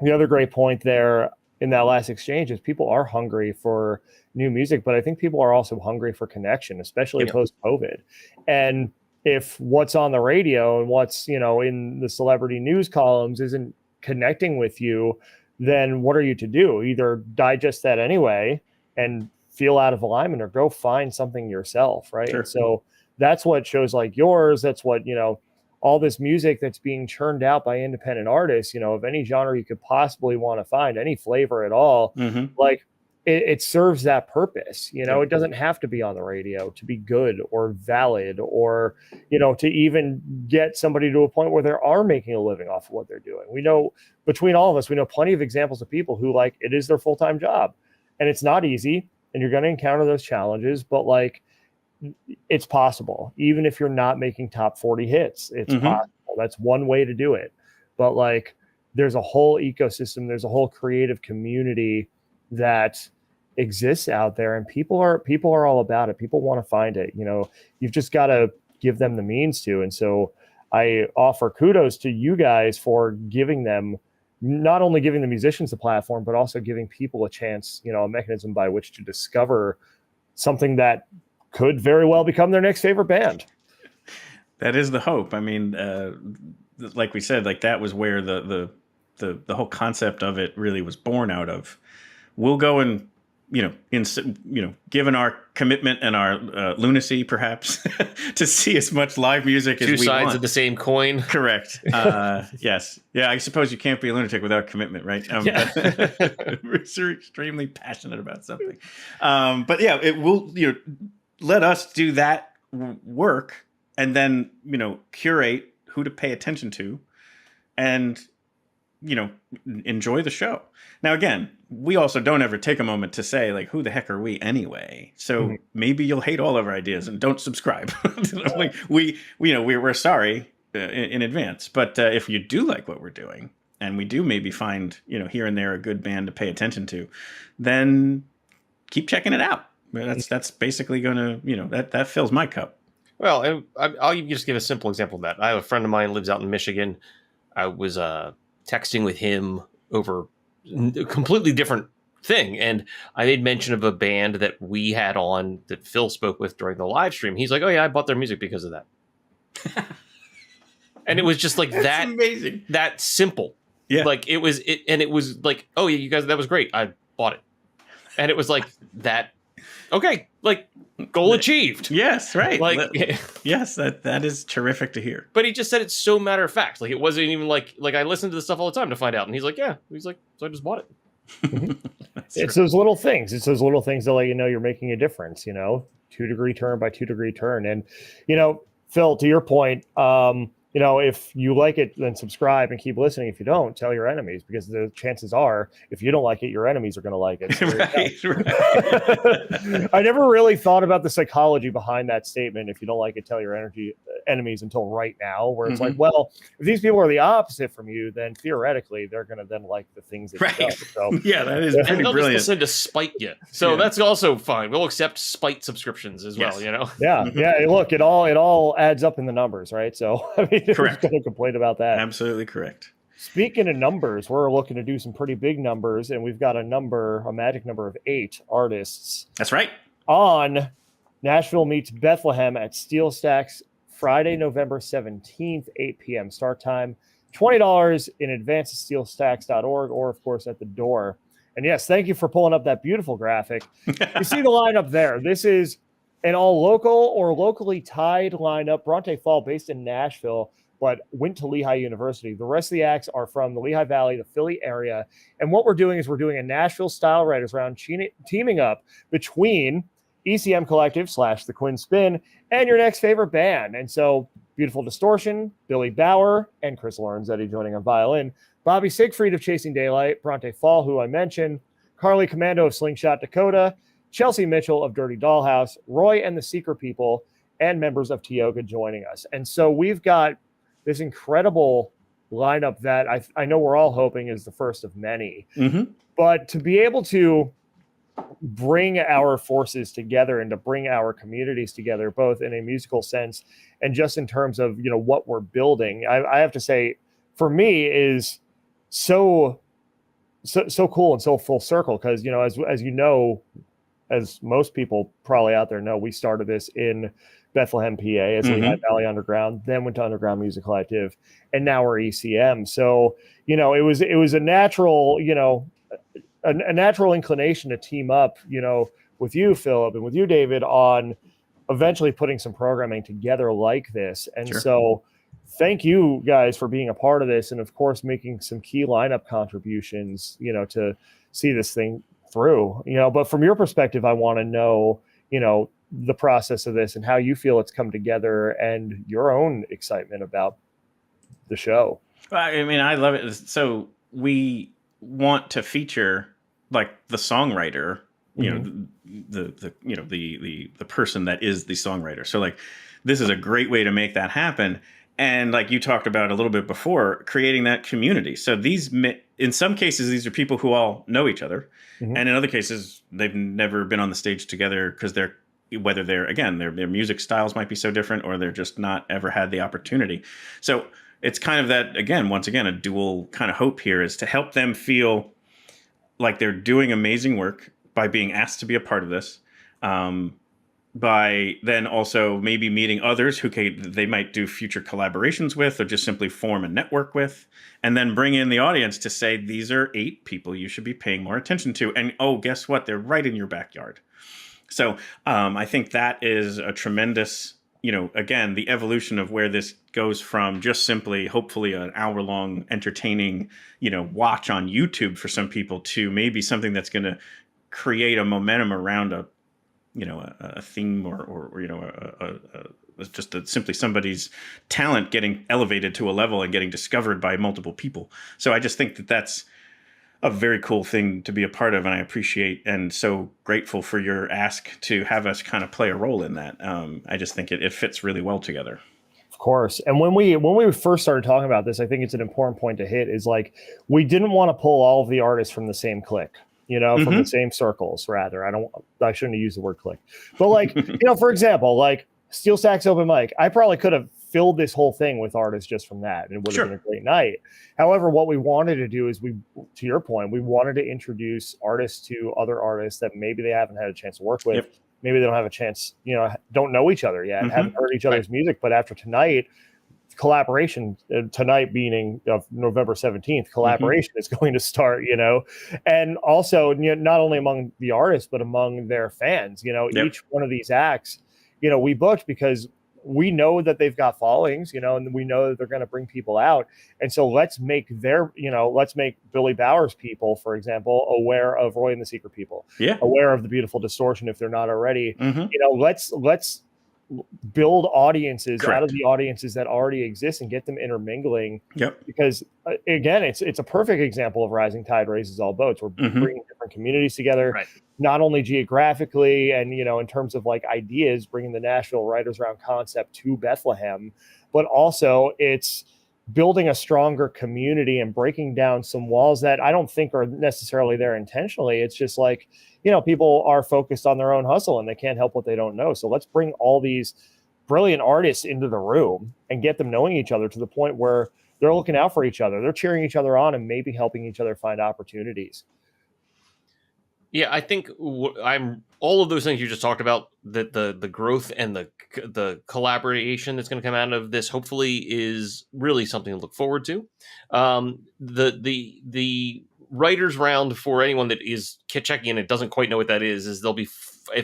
the other great point there in that last exchange is people are hungry for new music, but I think people are also hungry for connection, especially post-COVID. And if what's on the radio and what's, in the celebrity news columns isn't connecting with you, then what are you to do? Either digest that anyway and feel out of alignment, or go find something yourself, right?
Sure.
So that's what shows like yours, that's what, all this music that's being churned out by independent artists, of any genre you could possibly want to find, any flavor at all, like, it serves that purpose. It doesn't have to be on the radio to be good or valid, or, to even get somebody to a point where they are making a living off of what they're doing. We know, between all of us, we know plenty of examples of people who, like, it is their full-time job, and it's not easy, and you're going to encounter those challenges, but, like, it's possible. Even if you're not making top 40 hits, it's possible. That's one way to do it. But, like, there's a whole ecosystem, there's a whole creative community that exists out there, and people are all about it. People want to find it. You've just got to give them the means to. And so I offer kudos to you guys for giving them, not only giving the musicians the platform, but also giving people a chance, a mechanism by which to discover something that could very well become their next favorite band.
That is the hope. I mean, like we said, like, that was where the whole concept of it really was born out of. We'll go and, given our commitment and our lunacy, perhaps, to see as much live music as we want.
Two sides of the same coin.
Correct. Yes. Yeah, I suppose you can't be a lunatic without commitment, right? We're extremely passionate about something. But yeah, it will, let us do that work and then, curate who to pay attention to and, enjoy the show. Now, again, we also don't ever take a moment to say, like, who the heck are we anyway? So maybe you'll hate all of our ideas and don't subscribe. Like, we're sorry in advance. But if you do like what we're doing, and we do maybe find, here and there a good band to pay attention to, then keep checking it out. That's basically going to, that fills my cup.
Well, and I'll just give a simple example of that. I have a friend of mine who lives out in Michigan. I was texting with him over a completely different thing, and I made mention of a band that we had on that Phil spoke with during the live stream. He's like, "Oh yeah, I bought their music because of that." And it was just like that
amazing,
that simple.
Yeah,
like it was like, "Oh yeah, you guys, that was great. I bought it," and it was like that. Okay, like goal achieved.
Yes, right.
Like
yes, that is terrific to hear.
But he just said it so matter of fact. Like it wasn't even like I listen to this stuff all the time to find out. And he's like, yeah. He's like, so I just bought it.
It's those little things. It's those little things that let you know you're making a difference. 2-degree turn by 2-degree turn. And Phil, to your point, if you like it, then subscribe and keep listening. If you don't, tell your enemies, because the chances are, if you don't like it, your enemies are going to like it. So
Right.
I never really thought about the psychology behind that statement. If you don't like it, tell your enemies, until right now, where it's like, well, if these people are the opposite from you, then theoretically they're going to then like the things that you do. So
yeah, that is
and
pretty
they'll
brilliant.
just listen to spite you. So that's also fine. We'll accept spite subscriptions as well,
Yeah. Look, it all adds up in the numbers, right? So I mean,
correct.
Going to complain about that.
Absolutely correct.
Speaking of numbers, we're looking to do some pretty big numbers, and we've got a magic number of 8 artists.
That's right.
On Nashville Meets Bethlehem at Steel Stacks, Friday, November 17th, 8 p.m. start time. $20 in advance at steelstacks.org, or of course at the door. And yes, thank you for pulling up that beautiful graphic. You see the lineup there. This is an all local or locally tied lineup. Bronte Fall, based in Nashville, but went to Lehigh University. The rest of the acts are from the Lehigh Valley, the Philly area. And what we're doing is we're doing a Nashville-style writers round, teaming up between ECM Collective / the Quinn Spinn and your next favorite band. And so Beautiful Distortion, Billy Bauer, and Chris Lorenzetti joining on violin, Bobby Siegfried of Chasing Daylight, Bronte Fall, who I mentioned, Carly Commando of Slingshot Dakota, Chelsea Mitchell of Dirty Dollhouse, Roy and the Secret People, and members of Tioga joining us. And so we've got this incredible lineup that I know we're all hoping is the first of many.
Mm-hmm.
But to be able to bring our forces together and to bring our communities together, both in a musical sense and just in terms of what we're building, I have to say, for me, is so cool and so full circle, because as most people probably out there know, we started this in Bethlehem, PA, as Lehigh Valley Underground, then went to Underground Music Collective, and now we're ECM. So, it was a natural, a natural inclination to team up, with you, Phillip, and with you, David, on eventually putting some programming together like this. And so thank you guys for being a part of this, and of course, making some key lineup contributions, to see this thing through, but from your perspective, I want to know, the process of this and how you feel it's come together and your own excitement about the show.
I mean, I love it. So we want to feature like the songwriter, the person that is the songwriter. So like, this is a great way to make that happen. And like you talked about a little bit before, creating that community. So in some cases, these are people who all know each other. And in other cases, they've never been on the stage together because their music styles might be so different, or they're just not ever had the opportunity. So it's kind of that, once again, a dual kind of hope here is to help them feel like they're doing amazing work by being asked to be a part of this. By then also maybe meeting others who they might do future collaborations with, or just simply form a network with, and then bring in the audience to say, these are 8 people you should be paying more attention to. And oh, guess what? They're right in your backyard. So I think that is a tremendous, again, the evolution of where this goes from just simply, hopefully, an hour-long entertaining, watch on YouTube for some people, to maybe something that's going to create a momentum around a theme or just simply somebody's talent getting elevated to a level and getting discovered by multiple people. So I just think that that's a very cool thing to be a part of, and I appreciate and so grateful for your ask to have us kind of play a role in that. I just think it fits really well together.
Of course. And when we first started talking about this, I think it's an important point to hit, is like, we didn't want to pull all of the artists from the same clique. From the same circles, rather. I shouldn't have used the word click, but like, for example, like Steel Sax open mic. I probably could have filled this whole thing with artists just from that, and it would have been a great night. However, what we wanted to do is to your point, we wanted to introduce artists to other artists that maybe they haven't had a chance to work with.
Yep.
Maybe they don't have a chance, don't know each other yet, haven't heard each other's music. But after tonight, collaboration, tonight being of November 17th, collaboration is going to start, and also not only among the artists, but among their fans, each one of these acts, we booked because we know that they've got followings, and we know that they're going to bring people out. And so let's make let's make Billy Bauer's people, for example, aware of Roy and the Secret People, aware of the Beautiful Distortion if they're not already. Let's build audiences out of the audiences that already exist and get them intermingling. Because again, it's a perfect example of rising tide raises all boats. We're bringing different communities together, not only geographically and in terms of like ideas, bringing the Nashville Writers Round concept to Bethlehem, but also it's building a stronger community and breaking down some walls that I don't think are necessarily there intentionally. It's just like, people are focused on their own hustle and they can't help what they don't know. So let's bring all these brilliant artists into the room and get them knowing each other to the point where they're looking out for each other. They're cheering each other on and maybe helping each other find opportunities.
Yeah, I think all of those things you just talked about, that the growth and the collaboration that's going to come out of this, hopefully, is really something to look forward to. The writers round, for anyone that is checking in and doesn't quite know what that is there'll be,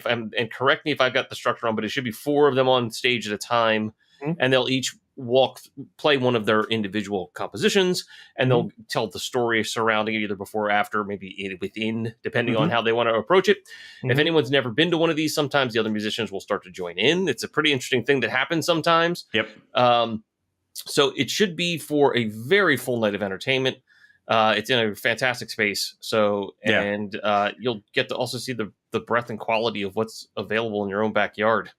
and correct me if I've got the structure wrong, but it should be 4 of them on stage at a time, and they'll each play one of their individual compositions, and they'll tell the story surrounding it, either before or after, maybe within, depending on how they want to approach it. If anyone's never been to one of these, sometimes the other musicians will start to join in. It's a pretty interesting thing that happens sometimes. So it should be for a very full night of entertainment. It's in a fantastic space. So, and you'll get to also see the breadth and quality of what's available in your own backyard.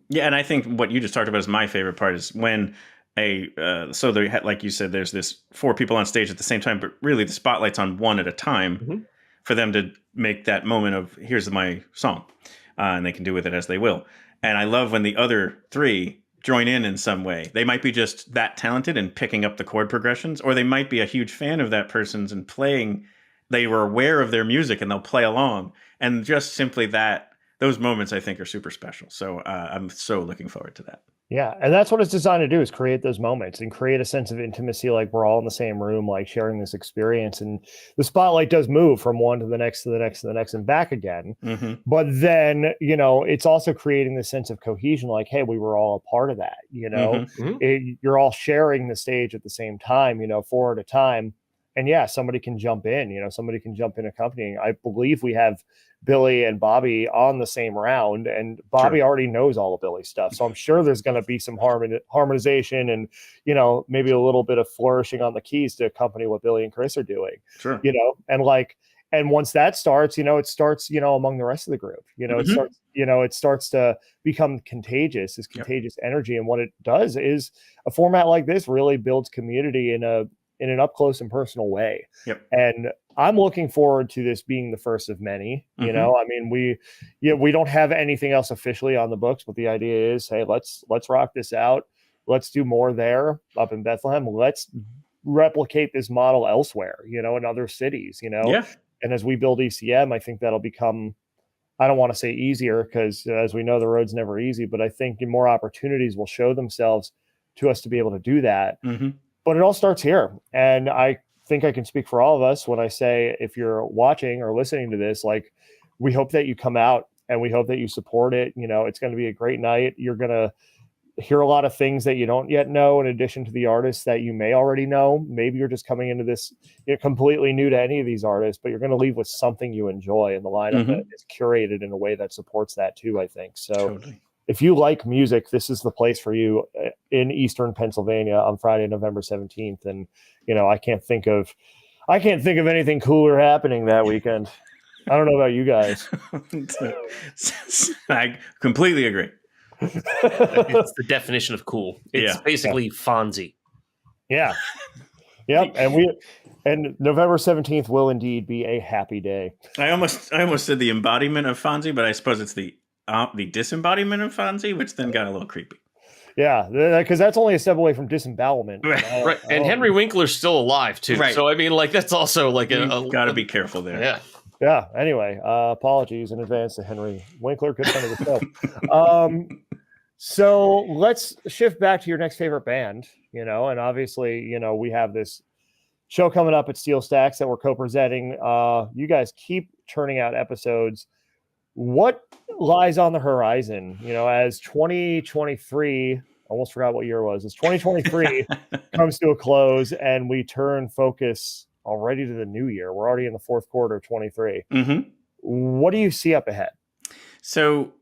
Yeah, and I think what you just talked about is my favorite part, is when so they like you said, there's this 4 people on stage at the same time, but really the spotlight's on one at a time for them to make that moment of, here's my song, and they can do with it as they will. And I love when the other 3 join in some way. They might be just that talented in picking up the chord progressions, or they might be a huge fan of that person's and playing. They were aware of their music and they'll play along. And just simply those moments I think are super special. So I'm so looking forward to that.
Yeah. And that's what it's designed to do, is create those moments and create a sense of intimacy. Like we're all in the same room, like sharing this experience, and the spotlight does move from one to the next, to the next, to the next, and back again. But then, it's also creating this sense of cohesion. Like, hey, we were all a part of that, you're all sharing the stage at the same time, 4 at a time. And yeah, somebody can jump in, somebody can jump in accompanying. I believe we have Billy and Bobby on the same round, and Bobby already knows all of Billy's stuff. So I'm sure there's going to be some harmonization and, maybe a little bit of flourishing on the keys to accompany what Billy and Chris are doing, and once that starts, it starts, among the rest of the group, it starts to become contagious, this contagious energy. And what it does is a format like this really builds community in an up close and personal way. And I'm looking forward to this being the first of many. I mean, we don't have anything else officially on the books, but the idea is, hey, let's rock this out. Let's do more there up in Bethlehem. Let's replicate this model elsewhere, in other cities, And as we build ECM, I think that'll become, I don't want to say easier, because as we know, the road's never easy, but I think more opportunities will show themselves to us to be able to do that. But it all starts here. And I think I can speak for all of us when I say, if you're watching or listening to this, like, we hope that you come out and we hope that you support it. It's going to be a great night. You're going to hear a lot of things that you don't yet know, in addition to the artists that you may already know. Maybe you're just coming into this completely new to any of these artists, but you're going to leave with something you enjoy. And the lineup that is curated in a way that supports that too, I think. So if you like music, this is the place for you in Eastern Pennsylvania on Friday, November 17th. And, I can't think of anything cooler happening that weekend. I don't know about you guys.
I completely agree.
It's the definition of cool. It's basically Fonzie.
Yeah. Yep. And November 17th will indeed be a happy day.
I almost said the embodiment of Fonzie, but I suppose it's the the disembodiment of Fonzie, which then got a little creepy.
Yeah, because that's only a step away from disembowelment.
Right.
Right. And Henry Winkler's still alive too.
Right.
So I mean, like that's also like
Got to be careful there.
Yeah.
Yeah. Anyway, apologies in advance to Henry Winkler, good friend of the show. So let's shift back to your next favorite band, and obviously, we have this show coming up at Steel Stacks that we're co-presenting. You guys keep turning out episodes. What lies on the horizon, as 2023, almost forgot what year it was, as 2023 comes to a close and we turn focus already to the new year. We're already in the fourth quarter of 23.
Mm-hmm.
What do you see up ahead?
So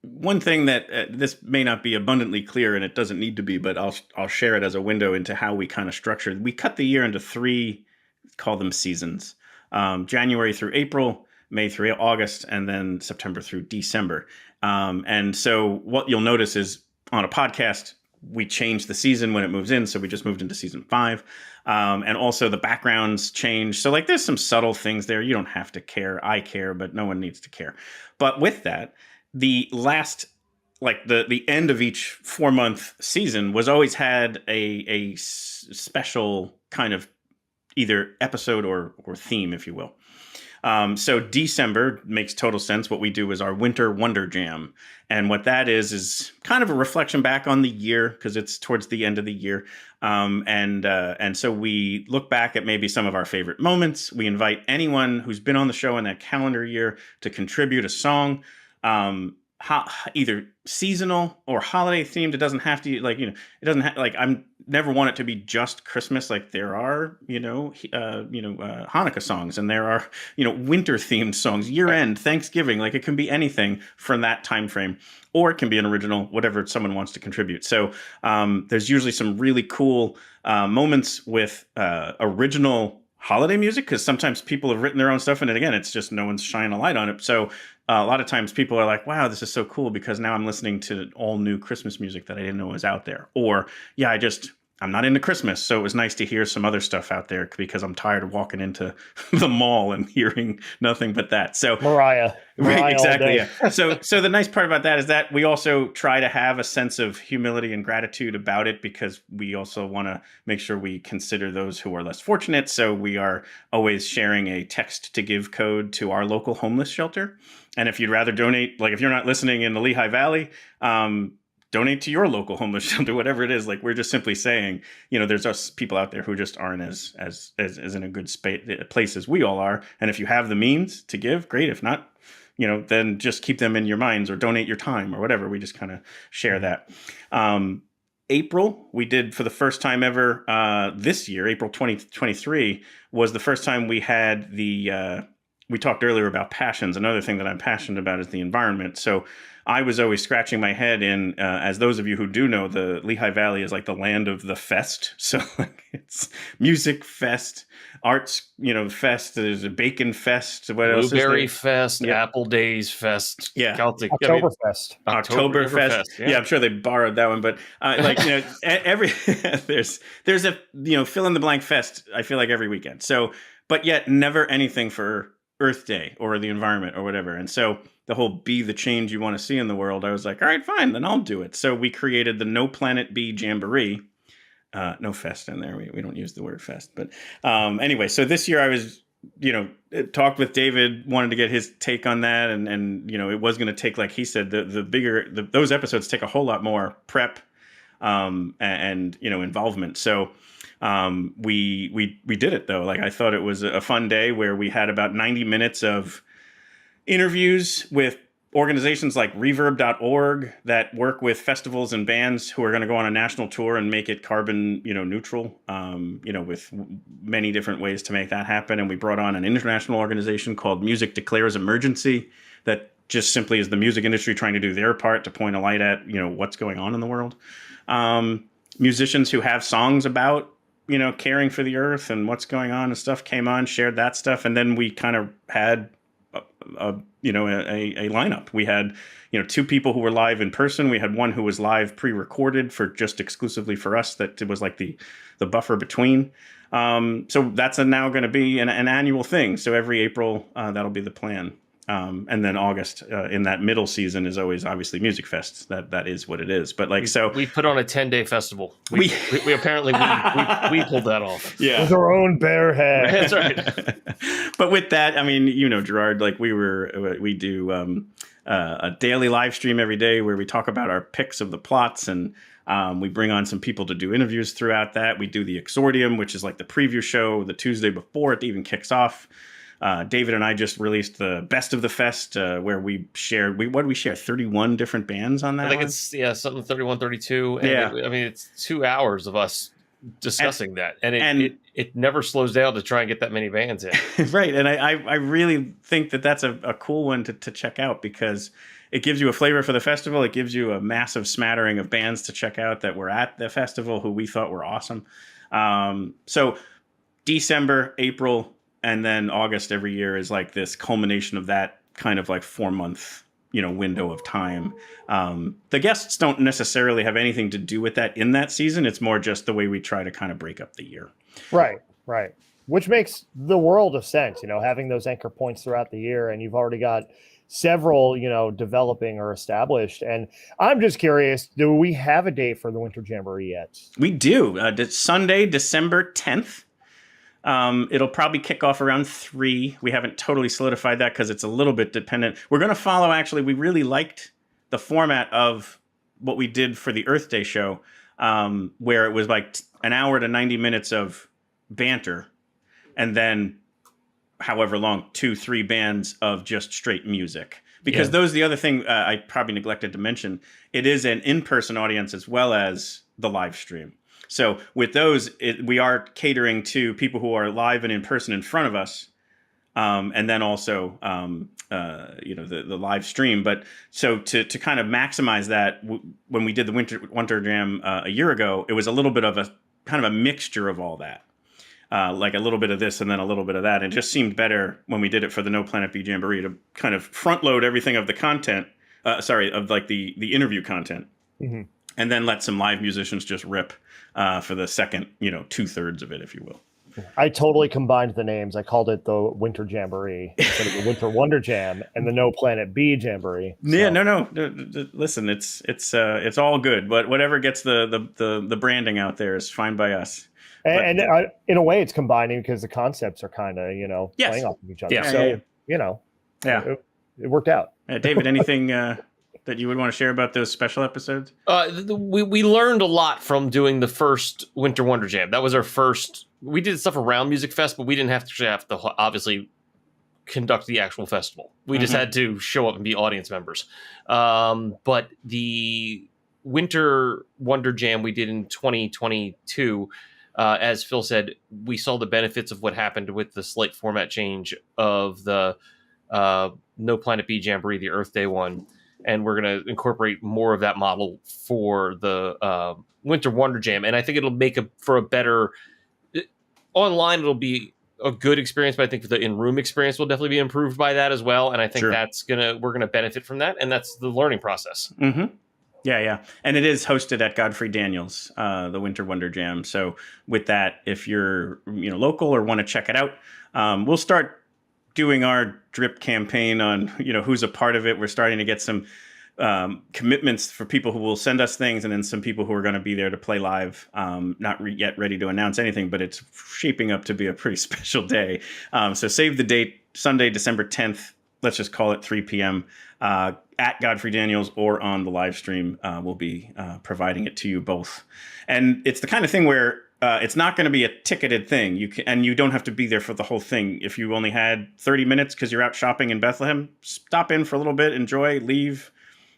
one thing that this may not be abundantly clear, and it doesn't need to be, but I'll share it as a window into how we kind of structured. We cut the year into 3, call them seasons, January through April, May through August, and then September through December. And so what you'll notice is on a podcast, we change the season when it moves in. So we just moved into season 5. And also the backgrounds change. So like there's some subtle things there. You don't have to care. I care, but no one needs to care. But with that, the last, like the end of each 4-month season was always had a special kind of either episode or theme, if you will. So December makes total sense. What we do is our Winter Wonder Jam. And what that is kind of a reflection back on the year because it's towards the end of the year. And so we look back at maybe some of our favorite moments. We invite anyone who's been on the show in that calendar year to contribute a song. Either seasonal or holiday themed. It doesn't have to it doesn't have I'm never want it to be just Christmas. Like there are, Hanukkah songs and there are, winter themed songs, year end, Thanksgiving, like it can be anything from that time frame, or it can be an original, whatever someone wants to contribute. So there's usually some really cool moments with original holiday music because sometimes people have written their own stuff and again it's just no one's shining a light on it. So a lot of times people are like, wow, this is so cool because now I'm listening to all new Christmas music that I didn't know was out there. Or yeah, I'm not into Christmas, so it was nice to hear some other stuff out there because I'm tired of walking into the mall and hearing nothing but that. So
Mariah
right, exactly. Yeah. So the nice part about that is that we also try to have a sense of humility and gratitude about it because we also want to make sure we consider those who are less fortunate. So we are always sharing a text to give code to our local homeless shelter. And if you'd rather donate, like if you're not listening in the Lehigh Valley, donate to your local homeless shelter, whatever it is. Like we're just simply saying, there's us people out there who just aren't as in a good place as we all are. And if you have the means to give, great. If not, then just keep them in your minds or donate your time or whatever. We just kind of share that. April, we did for the first time ever this year, April 2023 was the first time we had we talked earlier about passions. Another thing that I'm passionate about is the environment. So I was always scratching my head in, as those of you who do know, the Lehigh Valley is like the land of the fest. So it's music fest, arts, fest. There's a bacon fest. What else is there?
Blueberry fest, yeah. Apple Days fest,
yeah,
Celtic, Oktoberfest.
Oktoberfest. Yeah, I'm sure they borrowed that one, but every there's a fill in the blank fest. I feel like every weekend. So, but yet never anything for Earth Day or the environment or whatever. And so the whole be the change you want to see in the world, I was like, all right, fine, then I'll do it. So we created the No Planet B Jamboree. No fest in there. We don't use the word fest. But anyway, so this year I was, talked with David, wanted to get his take on that. And it was going to take, like he said, those episodes take a whole lot more prep and involvement. So we did it though. Like I thought it was a fun day where we had about 90 minutes of interviews with organizations like reverb.org that work with festivals and bands who are going to go on a national tour and make it carbon, neutral, with many different ways to make that happen. And we brought on an international organization called Music Declares Emergency that just simply is the music industry trying to do their part to point a light at, what's going on in the world. Musicians who have songs about, caring for the earth and what's going on and stuff came on, shared that stuff. And then we kind of had a lineup. We had, 2 people who were live in person. We had one who was live pre-recorded for just exclusively for us. That it was like the buffer between. So that's now going to be an annual thing. So every April, that'll be the plan. And then August in that middle season is always obviously Music Fest. That is what it is. But like,
we put on a 10-day festival. We apparently we pulled that off.
Yeah,
with our own bare head.
That's right.
But with that, I mean, Gerard, like we do a daily live stream every day where we talk about our picks of the plots, and we bring on some people to do interviews throughout that. We do the Exordium, which is like the preview show the Tuesday before it even kicks off. David and I just released the Best of the Fest, where we shared, what did we share? 31 different bands on that.
I think
one?
it's something 31, 32. And
Yeah.
I mean, it's 2 hours of us discussing that. And it never slows down to try and get that many bands in.
Right. And I really think that's a cool one to check out, because it gives you a flavor for the festival. It gives you a massive smattering of bands to check out that were at the festival who we thought were awesome. So December, April, and then August every year is like this culmination of that kind of like 4-month, window of time. The guests don't necessarily have anything to do with that in that season. It's more just the way we try to kind of break up the year.
Right. Which makes the world of sense, having those anchor points throughout the year, and you've already got several, developing or established. And I'm just curious, do we have a date for the Winter Jamboree yet?
We do. Sunday, December 10th. It'll probably kick off around 3. We haven't totally solidified that because it's a little bit dependent. We're going to follow, actually, we really liked the format of what we did for the Earth Day show, where it was like an hour to 90 minutes of banter, and then however long, 2-3 bands of just straight music. Because the other thing I probably neglected to mention, it is an in-person audience as well as the live stream. So with those, we are catering to people who are live and in person in front of us, and then also, the live stream. But so to kind of maximize that, when we did the Winter Jam a year ago, it was a little bit of a kind of a mixture of all that, like a little bit of this and then a little bit of that. It just seemed better when we did it for the No Planet B Jamboree to kind of front load everything of the content, of like the interview content. Mm-hmm. And then let some live musicians just rip for the second, 2/3 of it, if you will.
I totally combined the names. I called it the Winter Jamboree instead of the Winter Wonder Jam and the No Planet B Jamboree. So.
Yeah, no. Listen, it's all good, but whatever gets the branding out there is fine by us.
And in a way, it's combining because the concepts are kind of playing off of each other.
Yeah.
So it worked out.
David, anything that you would want to share about those special episodes?
We learned a lot from doing the first Winter Wonder Jam. That was our first. We did stuff around Music Fest, but we didn't have to obviously conduct the actual festival. We just had to show up and be audience members. But the Winter Wonder Jam we did in 2022, as Phil said, we saw the benefits of what happened with the slight format change of the No Planet B Jamboree, the Earth Day one. And we're going to incorporate more of that model for the Winter Wonder Jam. And I think it'll make for a better... Online, it'll be a good experience, but I think the in-room experience will definitely be improved by that as well. And I think we're going to benefit from that. And that's the learning process.
Mm-hmm. Yeah. And it is hosted at Godfrey Daniels, the Winter Wonder Jam. So with that, if you're local or want to check it out, we'll start doing our drip campaign on who's a part of it. We're starting to get some commitments for people who will send us things, and then some people who are going to be there to play live. Not yet ready to announce anything, but it's shaping up to be a pretty special day. So save the date, Sunday, December 10th. Let's just call it 3 p.m. At Godfrey Daniels or on the live stream. We'll be providing it to you both. And it's the kind of thing where it's not going to be a ticketed thing. You don't have to be there for the whole thing. If you only had 30 minutes because you're out shopping in Bethlehem, stop in for a little bit, enjoy, leave.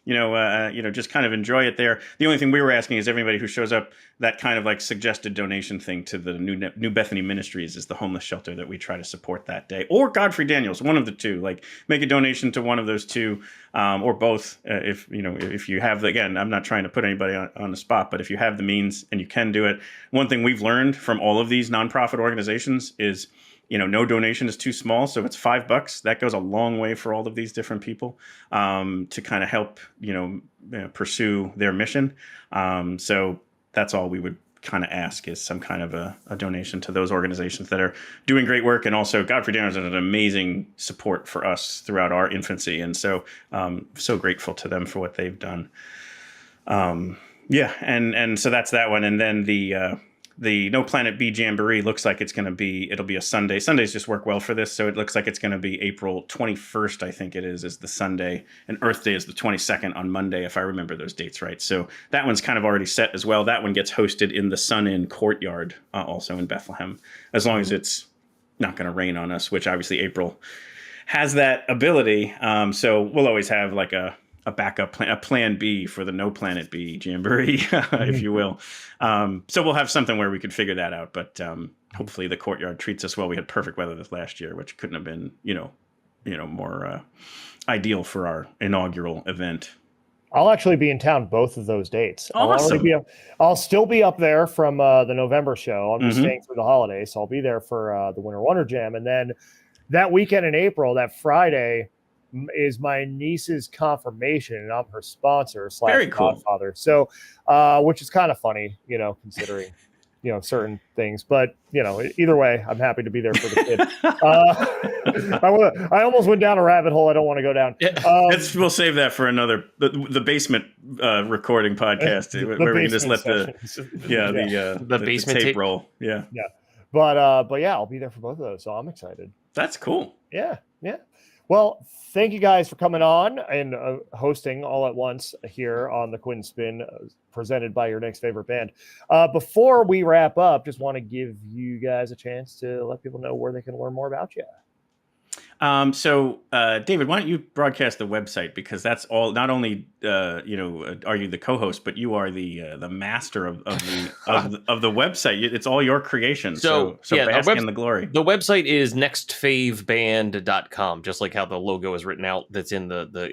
Just kind of enjoy it there. The only thing we were asking is everybody who shows up, that kind of like suggested donation thing to the New Bethany Ministries is the homeless shelter that we try to support that day, or Godfrey Daniels, one of the two. Like make a donation to one of those two, or both. If you have again, I'm not trying to put anybody on the spot, but if you have the means and you can do it, one thing we've learned from all of these nonprofit organizations is, no donation is too small. So if it's $5, that goes a long way for all of these different people to kind of help, pursue their mission. So that's all we would kind of ask is some kind of a donation to those organizations that are doing great work. And also Godfrey Downers is an amazing support for us throughout our infancy. And so so grateful to them for what they've done. And so that's that one. And then the No Planet B Jamboree looks like it'll be a Sunday. Sundays just work well for this. So it looks like it's going to be April 21st, I think it is the Sunday. And Earth Day is the 22nd on Monday, if I remember those dates right. So that one's kind of already set as well. That one gets hosted in the Sun Inn Courtyard, also in Bethlehem, as long as it's not going to rain on us, which obviously April has that ability. So we'll always have like a backup plan, a plan B for the No Planet B Jamboree, if you will. So we'll have something where we could figure that out. But hopefully the Courtyard treats us well. We had perfect weather this last year, which couldn't have been, more ideal for our inaugural event.
I'll actually be in town both of those dates.
Awesome.
I'll still be up there from the November show. I'm just staying through the holidays, so I'll be there for the Winter Wonder Jam. And then that weekend in April, that Friday, is my niece's confirmation, and I'm her sponsor /
Very cool.
godfather. So, which is kind of funny, considering, certain things. But, either way, I'm happy to be there for the kid. I almost went down a rabbit hole I don't want to go down.
We'll save that for another the basement recording podcast where we can just let the
basement
tape roll. Yeah.
But yeah, I'll be there for both of those, so I'm excited.
That's cool.
Yeah. Well, thank you guys for coming on and hosting all at once here on the Quinn Spinn, presented by your next favorite band. Before we wrap up, just want to give you guys a chance to let people know where they can learn more about you.
So David, why don't you broadcast the website, because that's all. Not only are you the co-host, but you are the master of the website. It's all your creation. So bask in the glory.
The website is nextfaveband.com, just like how the logo is written out. That's in the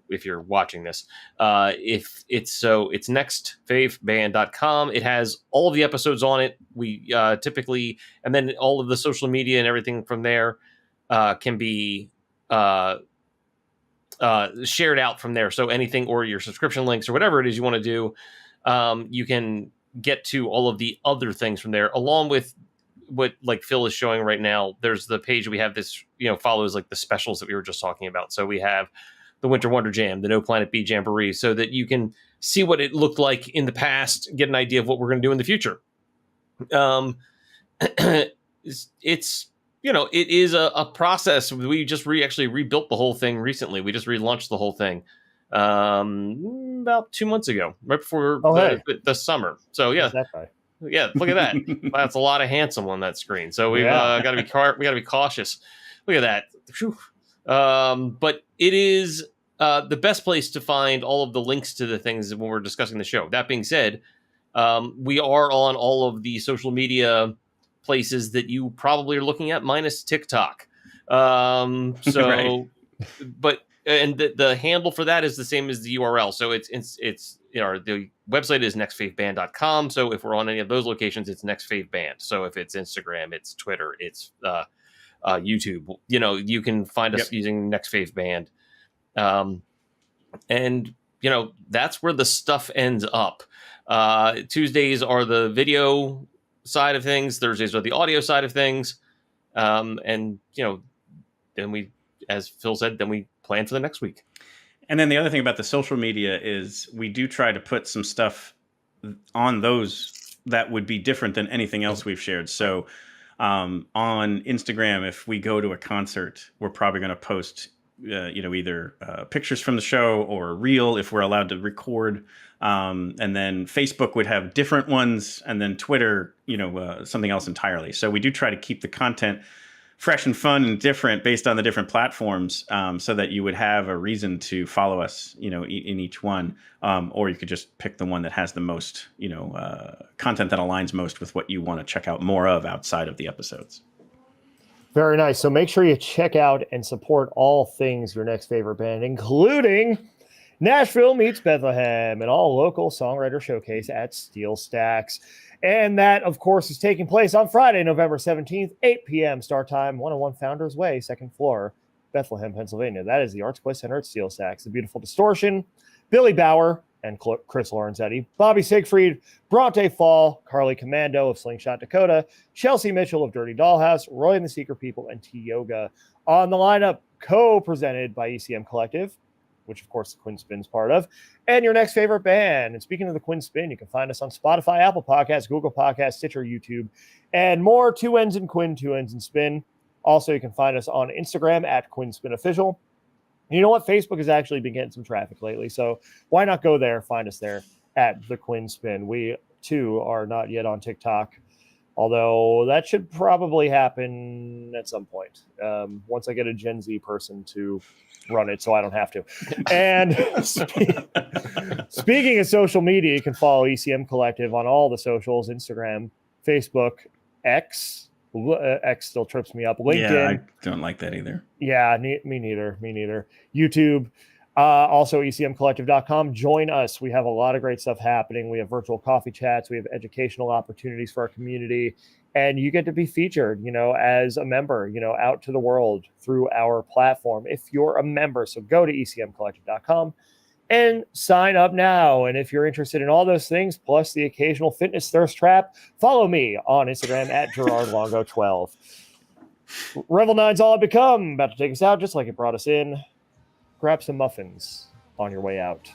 if you're watching this. It's nextfaveband.com. It has all of the episodes on it. We typically, and then all of the social media and everything from there can be shared out from there. So anything, or your subscription links or whatever it is you want to do, you can get to all of the other things from there, along with what like Phil is showing right now. There's the page we have this, follows like the specials that we were just talking about. So we have the Winter Wonder Jam, the No Planet B Jamboree, so that you can see what it looked like in the past, get an idea of what we're going to do in the future. It's it is a process. We just actually rebuilt the whole thing recently. We just relaunched the whole thing about 2 months ago, right before the summer. So yeah, yeah. Look at that. That's a lot of handsome on that screen. So we've got to be cautious. Look at that. Whew. But it is the best place to find all of the links to the things when we're discussing the show. That being said, we are on all of the social media places that you probably are looking at, minus TikTok. Right. But the handle for that is the same as the URL. So it's the website is nextfaveband.com. So if we're on any of those locations, it's nextfaveband. So if it's Instagram, it's Twitter, it's YouTube. You can find us using nextfaveband. And that's where the stuff ends up. Tuesdays are the video side of things. Thursdays are the audio side of things. And then we, as Phil said, then we plan for the next week.
And then the other thing about the social media is we do try to put some stuff on those that would be different than anything else we've shared. So on Instagram, if we go to a concert, we're probably going to post either pictures from the show or a reel if we're allowed to record. And then Facebook would have different ones, and then Twitter, something else entirely. So we do try to keep the content fresh and fun and different based on the different platforms, so that you would have a reason to follow us, in each one. Or you could just pick the one that has the most, content that aligns most with what you want to check out more of outside of the episodes.
Very nice. So make sure you check out and support all things your next favorite band, including Nashville Meets Bethlehem, an all-local songwriter showcase at Steel Stacks. And that, of course, is taking place on Friday, November 17th, 8 p.m. start time, 101 Founders Way, 2nd floor, Bethlehem, Pennsylvania. That is the Arts Play Center at Steel Stacks. The Beautiful Distortion, Billy Bauer, and Chris Lorenzetti, Bobby Siegfried, Bronte Fall, Carly Commando of Slingshot Dakota, Chelsea Mitchell of Dirty Dollhouse, Roy and the Secret People, and T Yoga. On the lineup, co-presented by ECM Collective, which of course the Quinn Spinn's part of, and your next favorite band. And speaking of the Quinn Spinn, you can find us on Spotify, Apple Podcasts, Google Podcasts, Stitcher, YouTube, and more. 2 N's in Quinn, 2 N's in Spin. Also, you can find us on Instagram at Quinn Spinn Official. And you know what? Facebook has actually been getting some traffic lately, so why not go there, find us there at the Quinn Spinn. We, too, are not yet on TikTok, although that should probably happen at some point once I get a Gen Z person to run it so I don't have to. And speaking of social media, you can follow ECM Collective on all the socials, Instagram, Facebook, X. X still trips me up. LinkedIn.
Yeah, I don't like that either.
Yeah, me neither. YouTube. Also, ECMcollective.com. Join us. We have a lot of great stuff happening. We have virtual coffee chats. We have educational opportunities for our community. And you get to be featured, as a member, out to the world through our platform if you're a member. So go to ECMcollective.com and sign up now. And if you're interested in all those things, plus the occasional fitness thirst trap, follow me on Instagram at Gerard Longo 12. Revel 9's all I've become. About to take us out just like it brought us in. Grab some muffins on your way out.